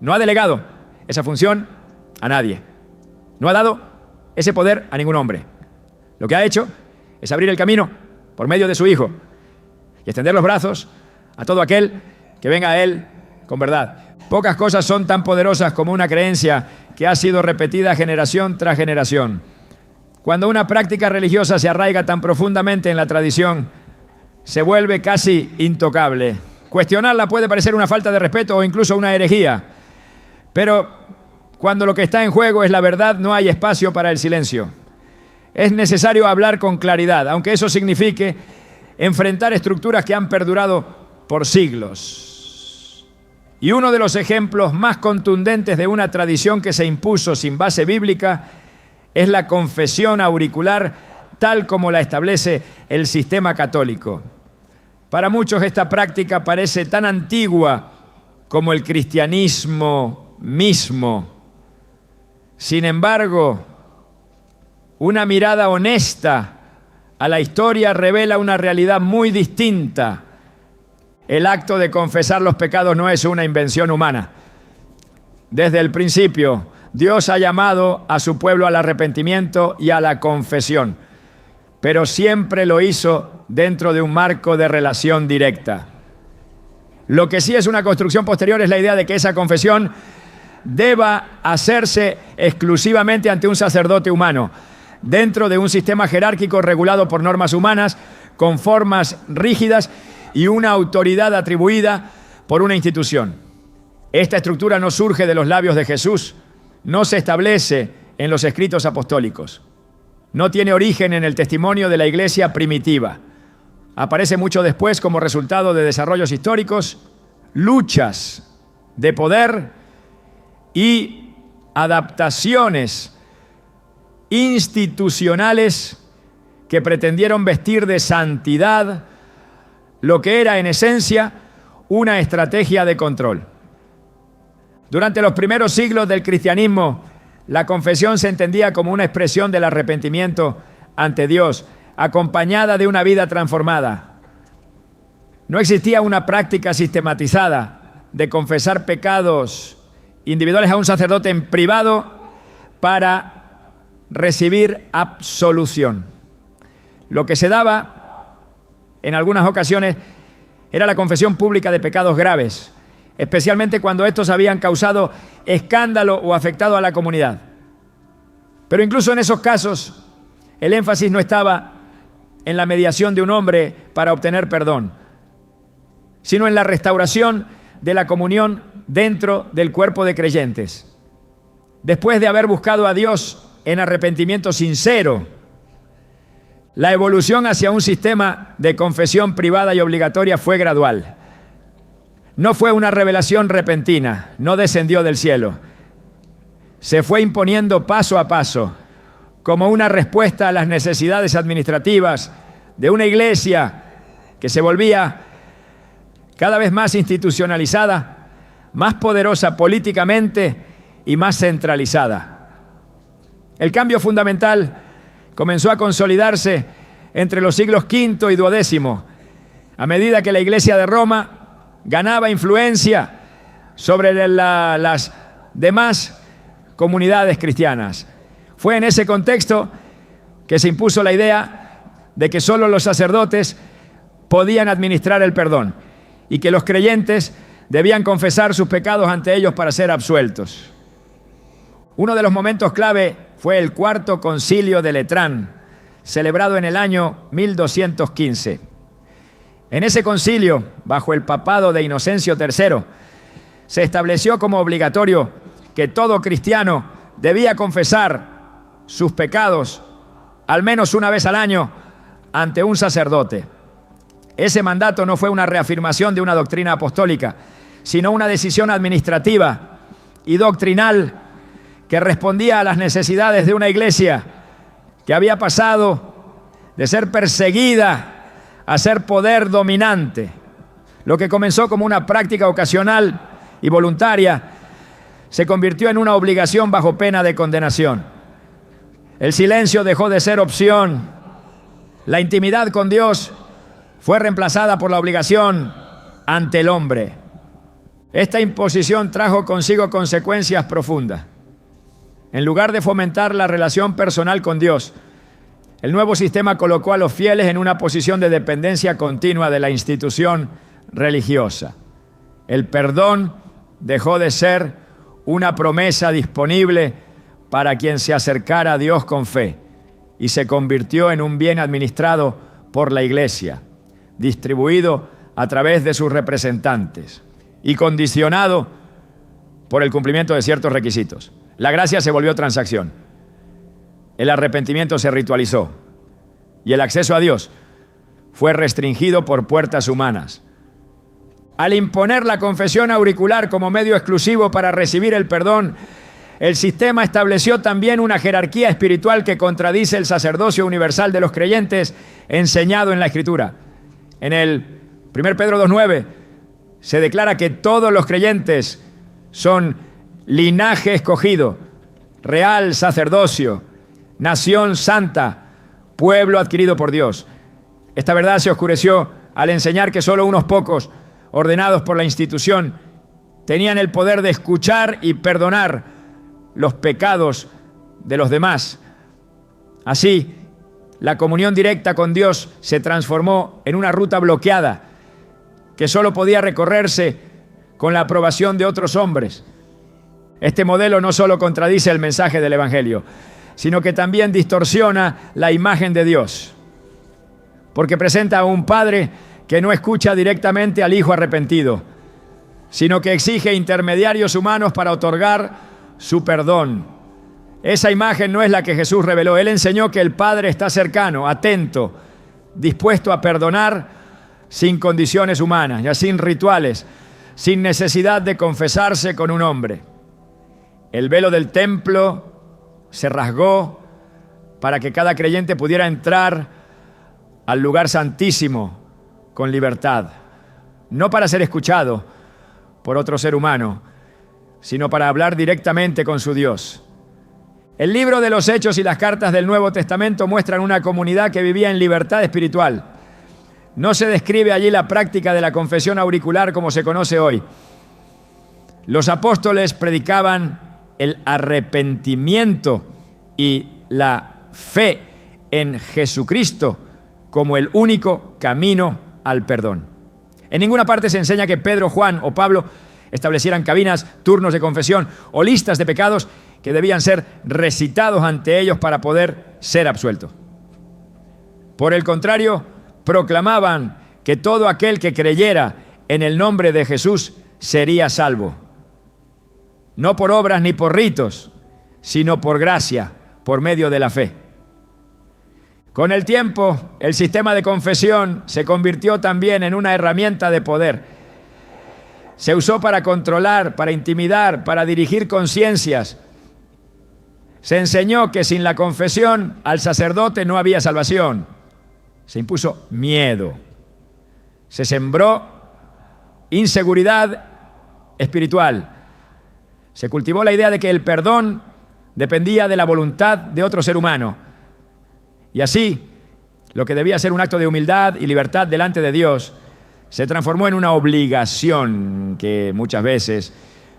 no ha delegado esa función a nadie. No ha dado ese poder a ningún hombre. Lo que ha hecho es abrir el camino por medio de su Hijo y extender los brazos a todo aquel que venga a Él con verdad. Pocas cosas son tan poderosas como una creencia que ha sido repetida generación tras generación. Cuando una práctica religiosa se arraiga tan profundamente en la tradición, se vuelve casi intocable. Cuestionarla puede parecer una falta de respeto o incluso una herejía, pero cuando lo que está en juego es la verdad, no hay espacio para el silencio. Es necesario hablar con claridad, aunque eso signifique enfrentar estructuras que han perdurado por siglos. Y uno de los ejemplos más contundentes de una tradición que se impuso sin base bíblica es la confesión auricular, tal como la establece el sistema católico. Para muchos esta práctica parece tan antigua como el cristianismo mismo. Sin embargo, una mirada honesta a la historia revela una realidad muy distinta. El acto de confesar los pecados no es una invención humana. Desde el principio, Dios ha llamado a su pueblo al arrepentimiento y a la confesión, pero siempre lo hizo dentro de un marco de relación directa. Lo que sí es una construcción posterior es la idea de que esa confesión deba hacerse exclusivamente ante un sacerdote humano, dentro de un sistema jerárquico regulado por normas humanas, con formas rígidas y una autoridad atribuida por una institución. Esta estructura no surge de los labios de Jesús, no se establece en los escritos apostólicos, no tiene origen en el testimonio de la iglesia primitiva. Aparece mucho después como resultado de desarrollos históricos, luchas de poder y adaptaciones institucionales que pretendieron vestir de santidad lo que era en esencia una estrategia de control. Durante los primeros siglos del cristianismo, la confesión se entendía como una expresión del arrepentimiento ante Dios, acompañada de una vida transformada. No existía una práctica sistematizada de confesar pecados individuales a un sacerdote en privado para recibir absolución. Lo que se daba en algunas ocasiones era la confesión pública de pecados graves, especialmente cuando estos habían causado escándalo o afectado a la comunidad. Pero incluso en esos casos, el énfasis no estaba en la mediación de un hombre para obtener perdón, sino en la restauración de la comunión dentro del cuerpo de creyentes. Después de haber buscado a Dios en arrepentimiento sincero, la evolución hacia un sistema de confesión privada y obligatoria fue gradual. No fue una revelación repentina, no descendió del cielo. Se fue imponiendo paso a paso, como una respuesta a las necesidades administrativas de una iglesia que se volvía cada vez más institucionalizada, más poderosa políticamente y más centralizada. El cambio fundamental comenzó a consolidarse entre los siglos V y XII, a medida que la Iglesia de Roma ganaba influencia sobre las demás comunidades cristianas. Fue en ese contexto que se impuso la idea de que solo los sacerdotes podían administrar el perdón y que los creyentes debían confesar sus pecados ante ellos para ser absueltos. Uno de los momentos clave fue el Cuarto Concilio de Letrán, celebrado en el año 1215. En ese concilio, bajo el papado de Inocencio III, se estableció como obligatorio que todo cristiano debía confesar sus pecados al menos una vez al año ante un sacerdote. Ese mandato no fue una reafirmación de una doctrina apostólica, sino una decisión administrativa y doctrinal que respondía a las necesidades de una iglesia que había pasado de ser perseguida a ser poder dominante. Lo que comenzó como una práctica ocasional y voluntaria se convirtió en una obligación bajo pena de condenación. El silencio dejó de ser opción. La intimidad con Dios fue reemplazada por la obligación ante el hombre. Esta imposición trajo consigo consecuencias profundas. En lugar de fomentar la relación personal con Dios, el nuevo sistema colocó a los fieles en una posición de dependencia continua de la institución religiosa. El perdón dejó de ser una promesa disponible para quien se acercara a Dios con fe y se convirtió en un bien administrado por la Iglesia, distribuido a través de sus representantes y condicionado por el cumplimiento de ciertos requisitos. La gracia se volvió transacción, el arrepentimiento se ritualizó y el acceso a Dios fue restringido por puertas humanas. Al imponer la confesión auricular como medio exclusivo para recibir el perdón, el sistema estableció también una jerarquía espiritual que contradice el sacerdocio universal de los creyentes enseñado en la Escritura. En el 1 Pedro 2:9 se declara que todos los creyentes son linaje escogido, real sacerdocio, nación santa, pueblo adquirido por Dios. Esta verdad se oscureció al enseñar que solo unos pocos, ordenados por la institución, tenían el poder de escuchar y perdonar los pecados de los demás. Así, la comunión directa con Dios se transformó en una ruta bloqueada que solo podía recorrerse con la aprobación de otros hombres. Este modelo no solo contradice el mensaje del Evangelio, sino que también distorsiona la imagen de Dios, porque presenta a un padre que no escucha directamente al hijo arrepentido, sino que exige intermediarios humanos para otorgar su perdón. Esa imagen no es la que Jesús reveló. Él enseñó que el Padre está cercano, atento, dispuesto a perdonar sin condiciones humanas, ya sin rituales, sin necesidad de confesarse con un hombre. El velo del templo se rasgó para que cada creyente pudiera entrar al lugar santísimo con libertad, no para ser escuchado por otro ser humano, sino para hablar directamente con su Dios. El libro de los Hechos y las cartas del Nuevo Testamento muestran una comunidad que vivía en libertad espiritual. No se describe allí la práctica de la confesión auricular como se conoce hoy. Los apóstoles predicaban el arrepentimiento y la fe en Jesucristo como el único camino al perdón. En ninguna parte se enseña que Pedro, Juan o Pablo establecieran cabinas, turnos de confesión o listas de pecados que debían ser recitados ante ellos para poder ser absueltos. Por el contrario, proclamaban que todo aquel que creyera en el nombre de Jesús sería salvo. No por obras ni por ritos, sino por gracia, por medio de la fe. Con el tiempo, el sistema de confesión se convirtió también en una herramienta de poder. Se usó para controlar, para intimidar, para dirigir conciencias. Se enseñó que sin la confesión al sacerdote no había salvación. Se impuso miedo. Se sembró inseguridad espiritual. Se cultivó la idea de que el perdón dependía de la voluntad de otro ser humano. Y así, lo que debía ser un acto de humildad y libertad delante de Dios, se transformó en una obligación que muchas veces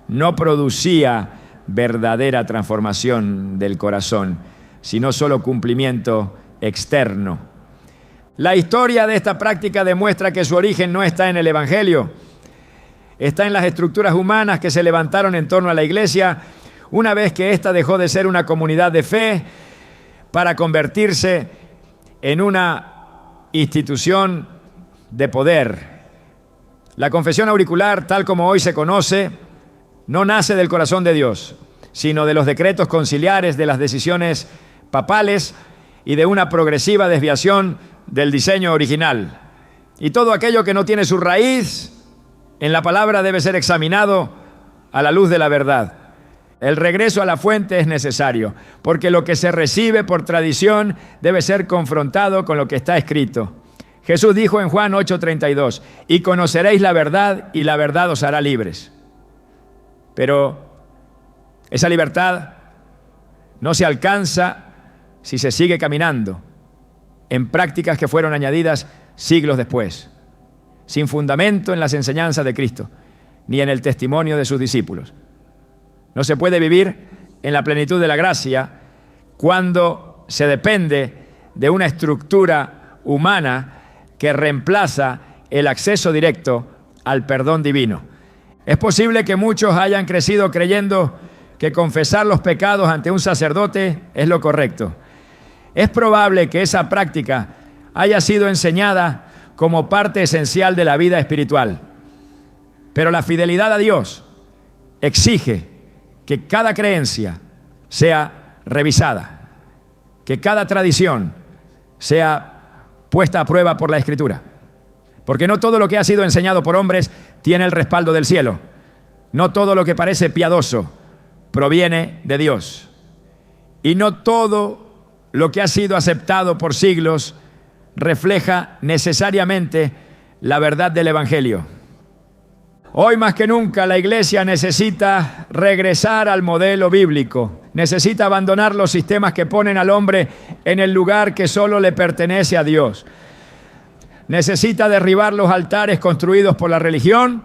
no producía verdadera transformación del corazón, sino solo cumplimiento externo. La historia de esta práctica demuestra que su origen no está en el Evangelio, está en las estructuras humanas que se levantaron en torno a la iglesia una vez que ésta dejó de ser una comunidad de fe para convertirse en una institución de poder. La confesión auricular, tal como hoy se conoce, no nace del corazón de Dios, sino de los decretos conciliares, de las decisiones papales y de una progresiva desviación del diseño original. Y todo aquello que no tiene su raíz en la palabra debe ser examinado a la luz de la verdad. El regreso a la fuente es necesario, porque lo que se recibe por tradición debe ser confrontado con lo que está escrito. Jesús dijo en Juan 8:32, y conoceréis la verdad y la verdad os hará libres. Pero esa libertad no se alcanza si se sigue caminando en prácticas que fueron añadidas siglos después, sin fundamento en las enseñanzas de Cristo, ni en el testimonio de sus discípulos. No se puede vivir en la plenitud de la gracia cuando se depende de una estructura humana que reemplaza el acceso directo al perdón divino. Es posible que muchos hayan crecido creyendo que confesar los pecados ante un sacerdote es lo correcto. Es probable que esa práctica haya sido enseñada como parte esencial de la vida espiritual. Pero la fidelidad a Dios exige que cada creencia sea revisada, que cada tradición sea puesta a prueba por la Escritura. Porque no todo lo que ha sido enseñado por hombres tiene el respaldo del cielo. No todo lo que parece piadoso proviene de Dios. Y no todo lo que ha sido aceptado por siglos refleja necesariamente la verdad del Evangelio. Hoy más que nunca la iglesia necesita regresar al modelo bíblico, necesita abandonar los sistemas que ponen al hombre en el lugar que solo le pertenece a Dios. Necesita derribar los altares construidos por la religión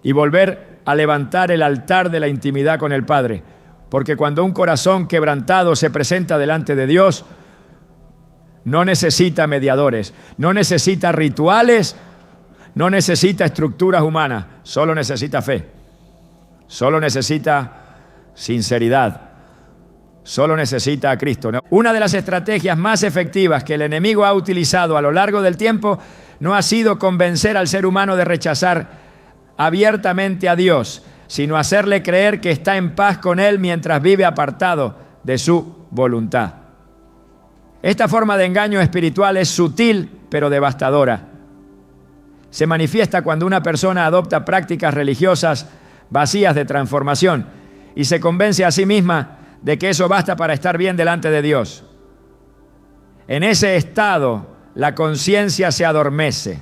y volver a levantar el altar de la intimidad con el Padre. Porque cuando un corazón quebrantado se presenta delante de Dios, no necesita mediadores, no necesita rituales, no necesita estructuras humanas, solo necesita fe, solo necesita sinceridad, solo necesita a Cristo. Una de las estrategias más efectivas que el enemigo ha utilizado a lo largo del tiempo no ha sido convencer al ser humano de rechazar abiertamente a Dios, sino hacerle creer que está en paz con Él mientras vive apartado de su voluntad. Esta forma de engaño espiritual es sutil pero devastadora. Se manifiesta cuando una persona adopta prácticas religiosas vacías de transformación y se convence a sí misma de que eso basta para estar bien delante de Dios. En ese estado, la conciencia se adormece,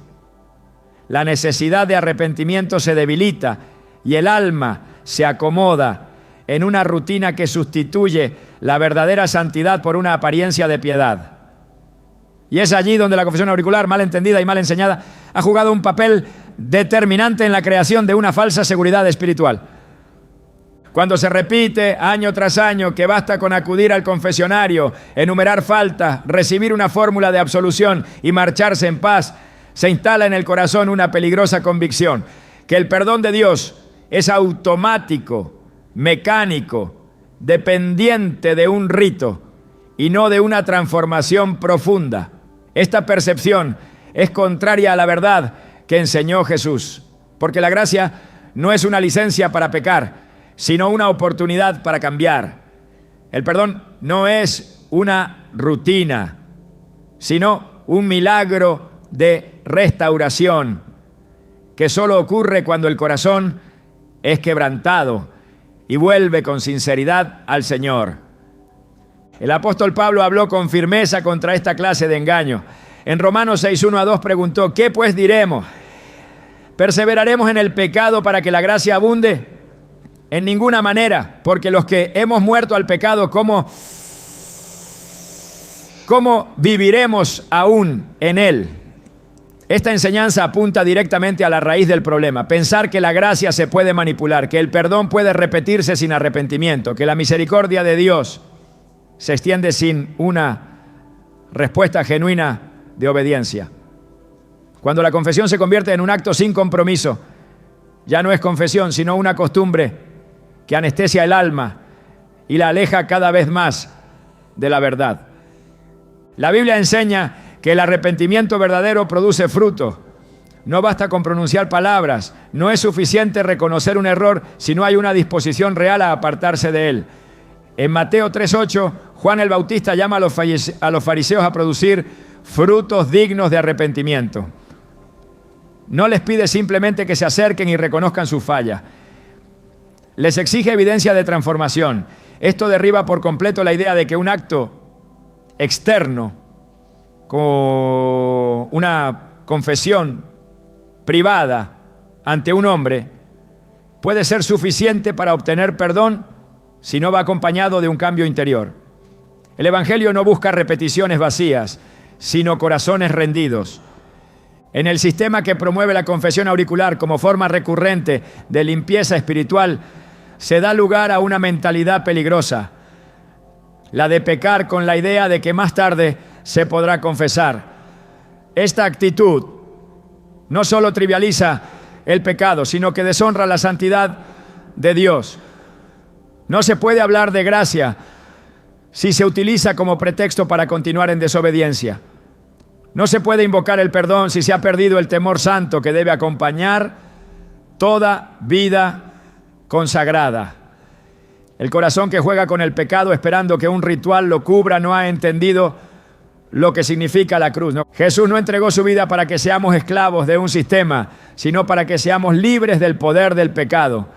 la necesidad de arrepentimiento se debilita y el alma se acomoda en una rutina que sustituye la verdadera santidad por una apariencia de piedad. Y es allí donde la confesión auricular, mal entendida y mal enseñada, ha jugado un papel determinante en la creación de una falsa seguridad espiritual. Cuando se repite año tras año que basta con acudir al confesionario, enumerar faltas, recibir una fórmula de absolución y marcharse en paz, se instala en el corazón una peligrosa convicción, que el perdón de Dios es automático, mecánico, dependiente de un rito y no de una transformación profunda. Esta percepción es contraria a la verdad que enseñó Jesús, porque la gracia no es una licencia para pecar, sino una oportunidad para cambiar. El perdón no es una rutina, sino un milagro de restauración que solo ocurre cuando el corazón es quebrantado y vuelve con sinceridad al Señor. El apóstol Pablo habló con firmeza contra esta clase de engaño. En Romanos 6:1-2 preguntó: ¿qué pues diremos? ¿Perseveraremos en el pecado para que la gracia abunde? En ninguna manera, porque los que hemos muerto al pecado, ¿cómo viviremos aún en él? Esta enseñanza apunta directamente a la raíz del problema. Pensar que la gracia se puede manipular, que el perdón puede repetirse sin arrepentimiento, que la misericordia de Dios se extiende sin una respuesta genuina de obediencia. Cuando la confesión se convierte en un acto sin compromiso, ya no es confesión, sino una costumbre que anestesia el alma y la aleja cada vez más de la verdad. La Biblia enseña que el arrepentimiento verdadero produce fruto. No basta con pronunciar palabras, no es suficiente reconocer un error si no hay una disposición real a apartarse de él. En Mateo 3:8, Juan el Bautista llama a los fariseos a producir frutos dignos de arrepentimiento. No les pide simplemente que se acerquen y reconozcan su falla. Les exige evidencia de transformación. Esto derriba por completo la idea de que un acto externo, como una confesión privada ante un hombre, puede ser suficiente para obtener perdón si no va acompañado de un cambio interior. El Evangelio no busca repeticiones vacías, sino corazones rendidos. En el sistema que promueve la confesión auricular como forma recurrente de limpieza espiritual, se da lugar a una mentalidad peligrosa, la de pecar con la idea de que más tarde se podrá confesar. Esta actitud no solo trivializa el pecado, sino que deshonra la santidad de Dios. No se puede hablar de gracia si se utiliza como pretexto para continuar en desobediencia. No se puede invocar el perdón si se ha perdido el temor santo que debe acompañar toda vida consagrada. El corazón que juega con el pecado esperando que un ritual lo cubra no ha entendido lo que significa la cruz, ¿no? Jesús no entregó su vida para que seamos esclavos de un sistema, sino para que seamos libres del poder del pecado.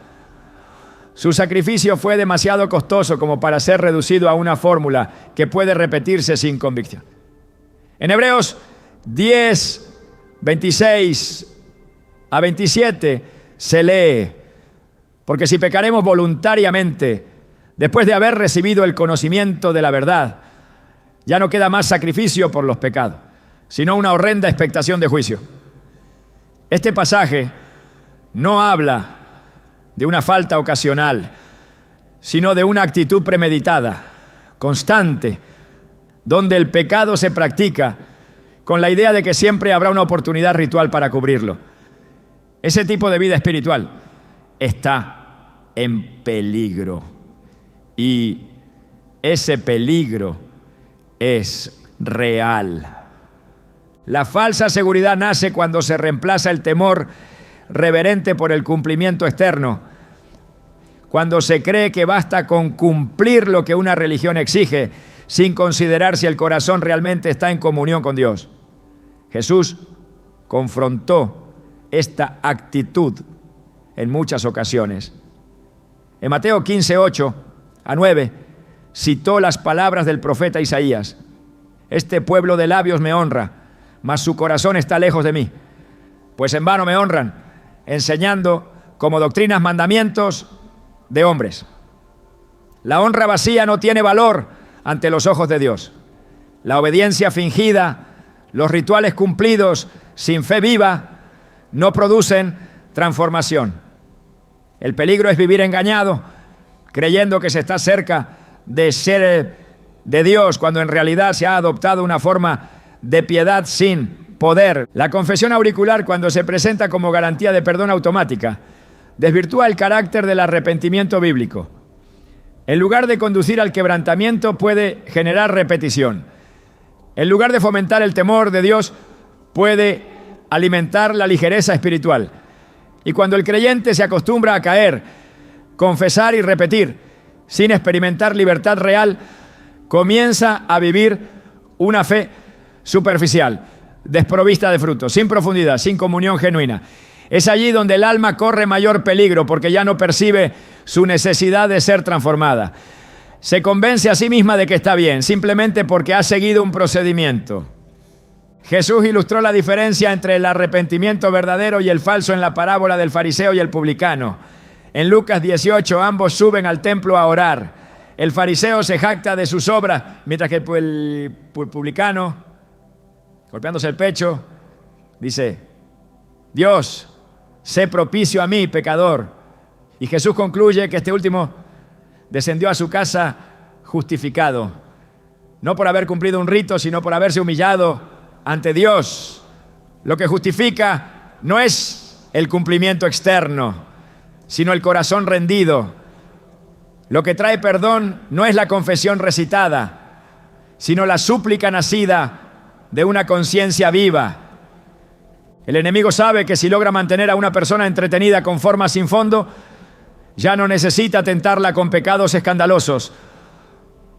Su sacrificio fue demasiado costoso como para ser reducido a una fórmula que puede repetirse sin convicción. En Hebreos 10, 26 a 27 se lee: porque si pecaremos voluntariamente, después de haber recibido el conocimiento de la verdad, ya no queda más sacrificio por los pecados, sino una horrenda expectación de juicio. Este pasaje no habla de una falta ocasional, sino de una actitud premeditada, constante, donde el pecado se practica con la idea de que siempre habrá una oportunidad ritual para cubrirlo. Ese tipo de vida espiritual está en peligro, y ese peligro es real. La falsa seguridad nace cuando se reemplaza el temor reverente por el cumplimiento externo, cuando se cree que basta con cumplir lo que una religión exige, sin considerar si el corazón realmente está en comunión con Dios. Jesús confrontó esta actitud en muchas ocasiones. En Mateo 15:8-9 citó las palabras del profeta Isaías: este pueblo de labios me honra, mas su corazón está lejos de mí, pues en vano me honran, enseñando como doctrinas mandamientos de hombres. La honra vacía no tiene valor ante los ojos de Dios. La obediencia fingida, los rituales cumplidos sin fe viva, no producen transformación. El peligro es vivir engañado, creyendo que se está cerca de ser de Dios, cuando en realidad se ha adoptado una forma de piedad sin poder. La confesión auricular, cuando se presenta como garantía de perdón automática, desvirtúa el carácter del arrepentimiento bíblico. En lugar de conducir al quebrantamiento, puede generar repetición. En lugar de fomentar el temor de Dios, puede alimentar la ligereza espiritual. Y cuando el creyente se acostumbra a caer, confesar y repetir, sin experimentar libertad real, comienza a vivir una fe superficial, desprovista de fruto, sin profundidad, sin comunión genuina. Es allí donde el alma corre mayor peligro, porque ya no percibe su necesidad de ser transformada. Se convence a sí misma de que está bien, simplemente porque ha seguido un procedimiento. Jesús ilustró la diferencia entre el arrepentimiento verdadero y el falso en la parábola del fariseo y el publicano. En Lucas 18, ambos suben al templo a orar. El fariseo se jacta de sus obras, mientras que el publicano, golpeándose el pecho, dice: Dios, sé propicio a mí, pecador. Y Jesús concluye que este último descendió a su casa justificado, no por haber cumplido un rito, sino por haberse humillado ante Dios. Lo que justifica no es el cumplimiento externo, sino el corazón rendido. Lo que trae perdón no es la confesión recitada, sino la súplica nacida de una conciencia viva. El enemigo sabe que si logra mantener a una persona entretenida con formas sin fondo, ya no necesita tentarla con pecados escandalosos.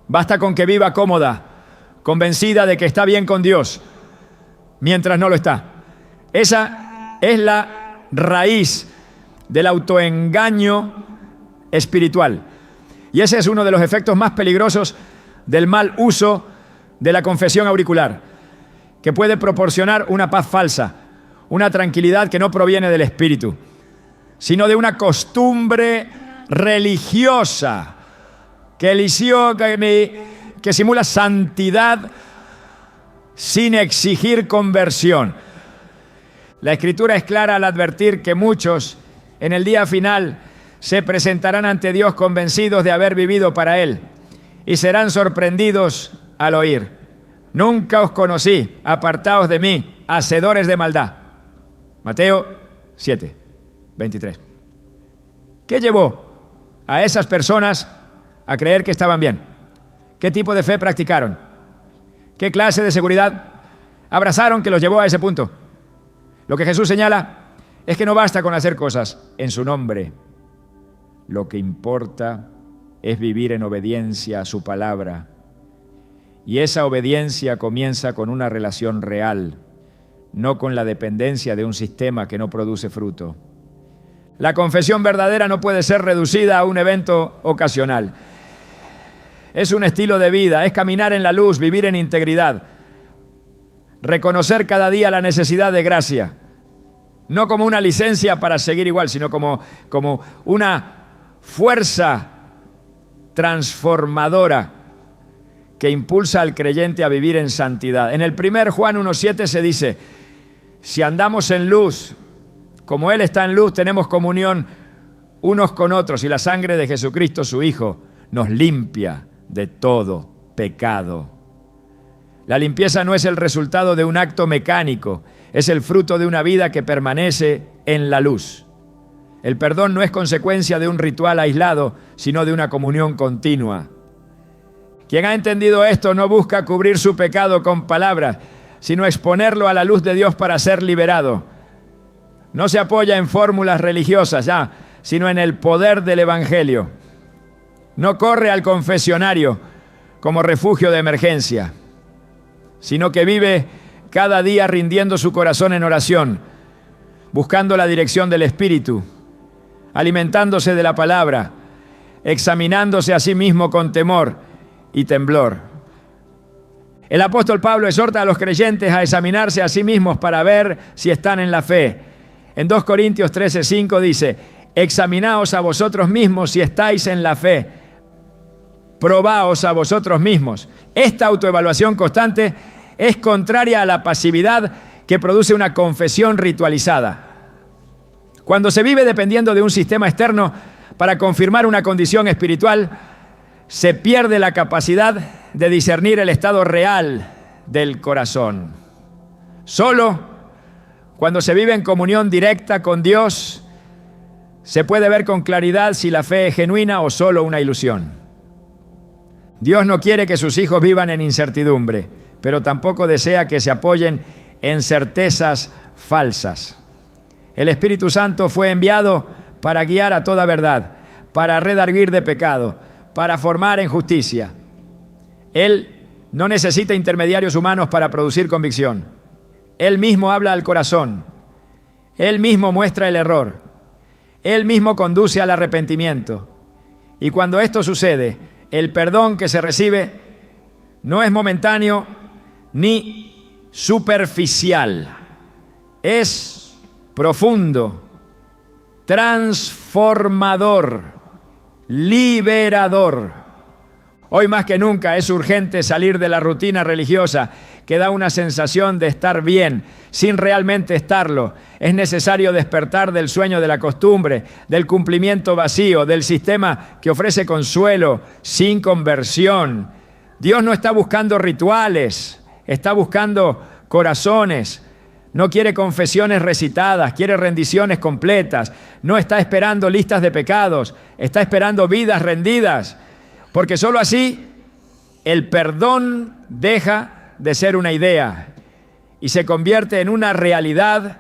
Basta con que viva cómoda, convencida de que está bien con Dios, mientras no lo está. Esa es la raíz del autoengaño espiritual. Y ese es uno de los efectos más peligrosos del mal uso de la confesión auricular, que puede proporcionar una paz falsa, una tranquilidad que no proviene del espíritu, sino de una costumbre religiosa que simula santidad sin exigir conversión. La Escritura es clara al advertir que muchos en el día final se presentarán ante Dios convencidos de haber vivido para Él y serán sorprendidos al oír: nunca os conocí, apartaos de mí, hacedores de maldad. Mateo 7, 23. ¿Qué llevó a esas personas a creer que estaban bien? ¿Qué tipo de fe practicaron? ¿Qué clase de seguridad abrazaron que los llevó a ese punto? Lo que Jesús señala es que no basta con hacer cosas en su nombre. Lo que importa es vivir en obediencia a su palabra. Y esa obediencia comienza con una relación real, no con la dependencia de un sistema que no produce fruto. La confesión verdadera no puede ser reducida a un evento ocasional. Es un estilo de vida, es caminar en la luz, vivir en integridad, reconocer cada día la necesidad de gracia, no como una licencia para seguir igual, sino como una fuerza transformadora que impulsa al creyente a vivir en santidad. En el 1 Juan 1:7 se dice: si andamos en luz, como Él está en luz, tenemos comunión unos con otros, y la sangre de Jesucristo, su Hijo, nos limpia de todo pecado. La limpieza no es el resultado de un acto mecánico, es el fruto de una vida que permanece en la luz. El perdón no es consecuencia de un ritual aislado, sino de una comunión continua. Quien ha entendido esto no busca cubrir su pecado con palabras, sino exponerlo a la luz de Dios para ser liberado. No se apoya en fórmulas religiosas, sino en el poder del Evangelio. No corre al confesionario como refugio de emergencia, sino que vive cada día rindiendo su corazón en oración, buscando la dirección del Espíritu, alimentándose de la palabra, examinándose a sí mismo con temor y temblor. El apóstol Pablo exhorta a los creyentes a examinarse a sí mismos para ver si están en la fe. En 2 Corintios 13:5 dice: examinaos a vosotros mismos si estáis en la fe. Probaos a vosotros mismos. Esta autoevaluación constante es contraria a la pasividad que produce una confesión ritualizada. Cuando se vive dependiendo de un sistema externo para confirmar una condición espiritual, se pierde la capacidad de discernir el estado real del corazón. Solo cuando se vive en comunión directa con Dios Se puede ver con claridad si la fe es genuina o solo una ilusión. Dios no quiere que sus hijos vivan en incertidumbre, pero tampoco desea que se apoyen en certezas falsas. El Espíritu Santo fue enviado para guiar a toda verdad, para redarguir de pecado, para formar en justicia. Él no necesita intermediarios humanos para producir convicción. Él mismo habla al corazón. Él mismo muestra el error. Él mismo conduce al arrepentimiento. Y cuando esto sucede, el perdón que se recibe no es momentáneo ni superficial. Es profundo, transformador, liberador. Hoy más que nunca es urgente salir de la rutina religiosa que da una sensación de estar bien, sin realmente estarlo. Es necesario despertar del sueño de la costumbre, del cumplimiento vacío, del sistema que ofrece consuelo sin conversión. Dios no está buscando rituales, está buscando corazones. No quiere confesiones recitadas, quiere rendiciones completas. No está esperando listas de pecados, está esperando vidas rendidas. Porque solo así el perdón deja de ser una idea y se convierte en una realidad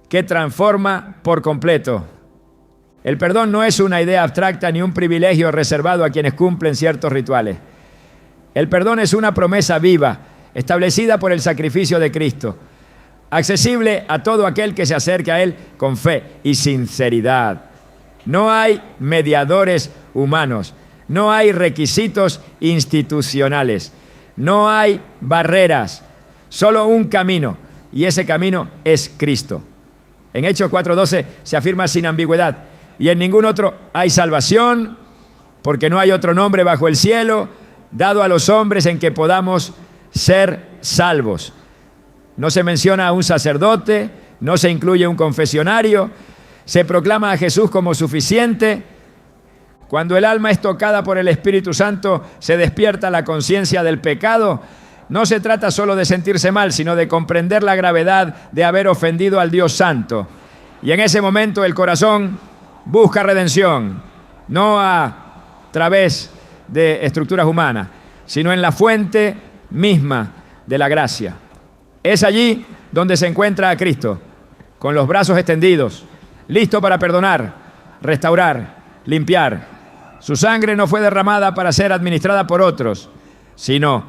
que transforma por completo. El perdón no es una idea abstracta ni un privilegio reservado a quienes cumplen ciertos rituales. El perdón es una promesa viva, establecida por el sacrificio de Cristo, accesible a todo aquel que se acerque a Él con fe y sinceridad. No hay mediadores humanos. No hay requisitos institucionales, no hay barreras, solo un camino, y ese camino es Cristo. En Hechos 4:12 se afirma sin ambigüedad, y en ningún otro hay salvación, porque no hay otro nombre bajo el cielo dado a los hombres en que podamos ser salvos. No se menciona a un sacerdote, no se incluye un confesionario, se proclama a Jesús como suficiente. Cuando el alma es tocada por el Espíritu Santo, se despierta la conciencia del pecado. No se trata solo de sentirse mal, sino de comprender la gravedad de haber ofendido al Dios Santo. Y en ese momento el corazón busca redención, no a través de estructuras humanas, sino en la fuente misma de la gracia. Es allí donde se encuentra a Cristo, con los brazos extendidos, listo para perdonar, restaurar, limpiar. Su sangre no fue derramada para ser administrada por otros, sino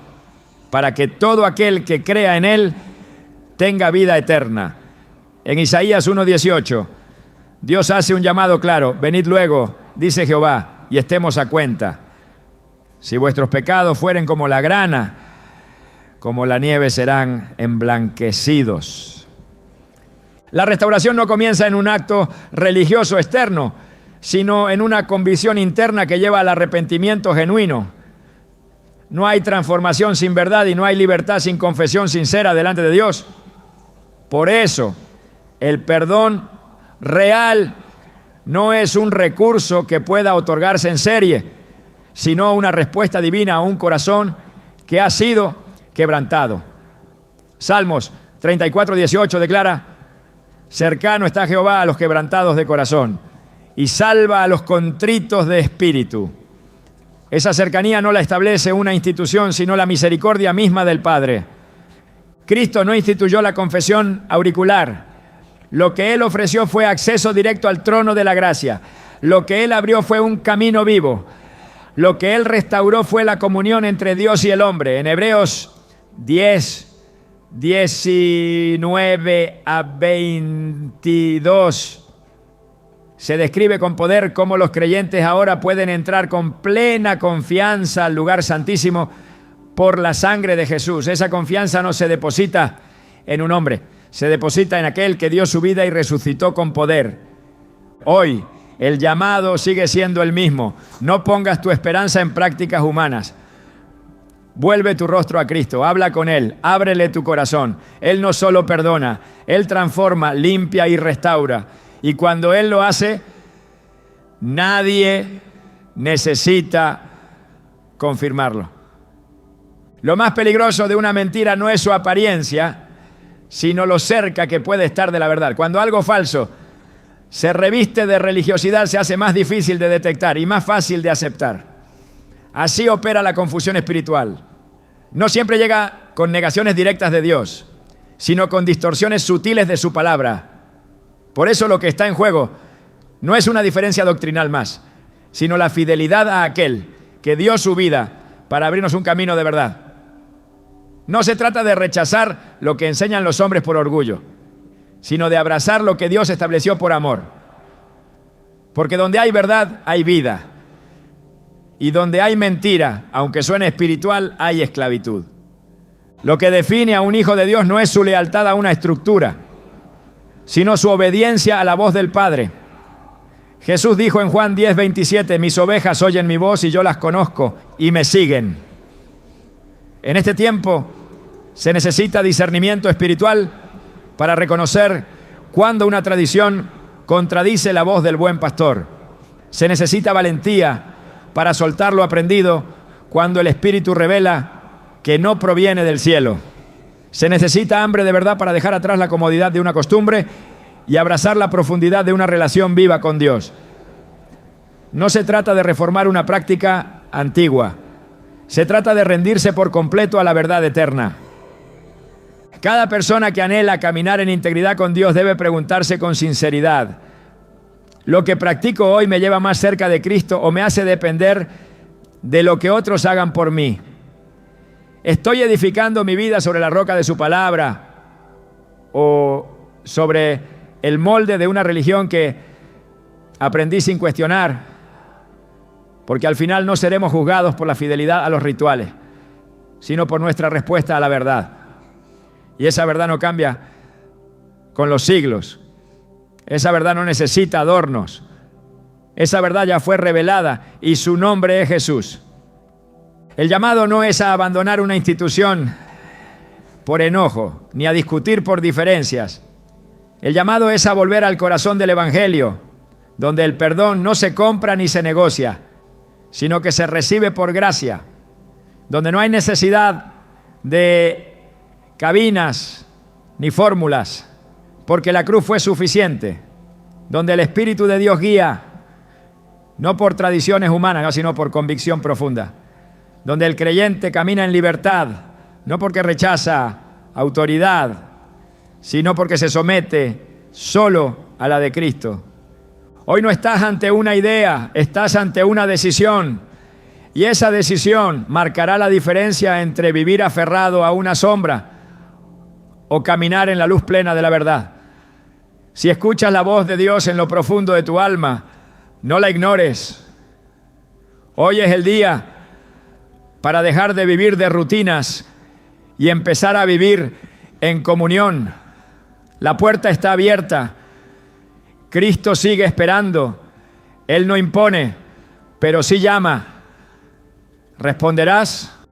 para que todo aquel que crea en Él tenga vida eterna. En Isaías 1:18, Dios hace un llamado claro: venid luego, dice Jehová, y estemos a cuenta. Si vuestros pecados fueren como la grana, como la nieve serán emblanquecidos. La restauración no comienza en un acto religioso externo, sino en una convicción interna que lleva al arrepentimiento genuino. No hay transformación sin verdad y no hay libertad sin confesión sincera delante de Dios. Por eso, el perdón real no es un recurso que pueda otorgarse en serie, sino una respuesta divina a un corazón que ha sido quebrantado. Salmos 34:18 declara: cercano está Jehová a los quebrantados de corazón y salva a los contritos de espíritu. Esa cercanía no la establece una institución, sino la misericordia misma del Padre. Cristo no instituyó la confesión auricular. Lo que Él ofreció fue acceso directo al trono de la gracia. Lo que Él abrió fue un camino vivo. Lo que Él restauró fue la comunión entre Dios y el hombre. En Hebreos 10:19-22 se describe con poder cómo los creyentes ahora pueden entrar con plena confianza al lugar santísimo por la sangre de Jesús. Esa confianza no se deposita en un hombre, se deposita en aquel que dio su vida y resucitó con poder. Hoy el llamado sigue siendo el mismo: no pongas tu esperanza en prácticas humanas. Vuelve tu rostro a Cristo, habla con Él, ábrele tu corazón. Él no solo perdona, Él transforma, limpia y restaura. Y cuando Él lo hace, nadie necesita confirmarlo. Lo más peligroso de una mentira no es su apariencia, sino lo cerca que puede estar de la verdad. Cuando algo falso se reviste de religiosidad, se hace más difícil de detectar y más fácil de aceptar. Así opera la confusión espiritual. No siempre llega con negaciones directas de Dios, sino con distorsiones sutiles de su palabra. Por eso lo que está en juego no es una diferencia doctrinal más, sino la fidelidad a aquel que dio su vida para abrirnos un camino de verdad. No se trata de rechazar lo que enseñan los hombres por orgullo, sino de abrazar lo que Dios estableció por amor. Porque donde hay verdad, hay vida. Y donde hay mentira, aunque suene espiritual, hay esclavitud. Lo que define a un hijo de Dios no es su lealtad a una estructura, sino su obediencia a la voz del Padre. Jesús dijo en Juan 10:27, mis ovejas oyen mi voz y yo las conozco y me siguen. En este tiempo se necesita discernimiento espiritual para reconocer cuando una tradición contradice la voz del buen pastor. Se necesita valentía para soltar lo aprendido cuando el Espíritu revela que no proviene del cielo. Se necesita hambre de verdad para dejar atrás la comodidad de una costumbre y abrazar la profundidad de una relación viva con Dios. No se trata de reformar una práctica antigua. Se trata de rendirse por completo a la verdad eterna. Cada persona que anhela caminar en integridad con Dios debe preguntarse con sinceridad: ¿lo que practico hoy me lleva más cerca de Cristo o me hace depender de lo que otros hagan por mí? ¿Estoy edificando mi vida sobre la roca de su palabra o sobre el molde de una religión que aprendí sin cuestionar? Porque al final no seremos juzgados por la fidelidad a los rituales, sino por nuestra respuesta a la verdad. Y esa verdad no cambia con los siglos. Esa verdad no necesita adornos. Esa verdad ya fue revelada y su nombre es Jesús. El llamado no es a abandonar una institución por enojo, ni a discutir por diferencias. El llamado es a volver al corazón del Evangelio, donde el perdón no se compra ni se negocia, sino que se recibe por gracia, donde no hay necesidad de cabinas ni fórmulas, porque la cruz fue suficiente, donde el Espíritu de Dios guía, no por tradiciones humanas, sino por convicción profunda, donde el creyente camina en libertad, no porque rechaza autoridad, sino porque se somete solo a la de Cristo. Hoy no estás ante una idea, estás ante una decisión, y esa decisión marcará la diferencia entre vivir aferrado a una sombra o caminar en la luz plena de la verdad. Si escuchas la voz de Dios en lo profundo de tu alma, no la ignores. Hoy es el día para dejar de vivir de rutinas y empezar a vivir en comunión. La puerta está abierta. Cristo sigue esperando. Él no impone, pero sí llama. ¿Responderás?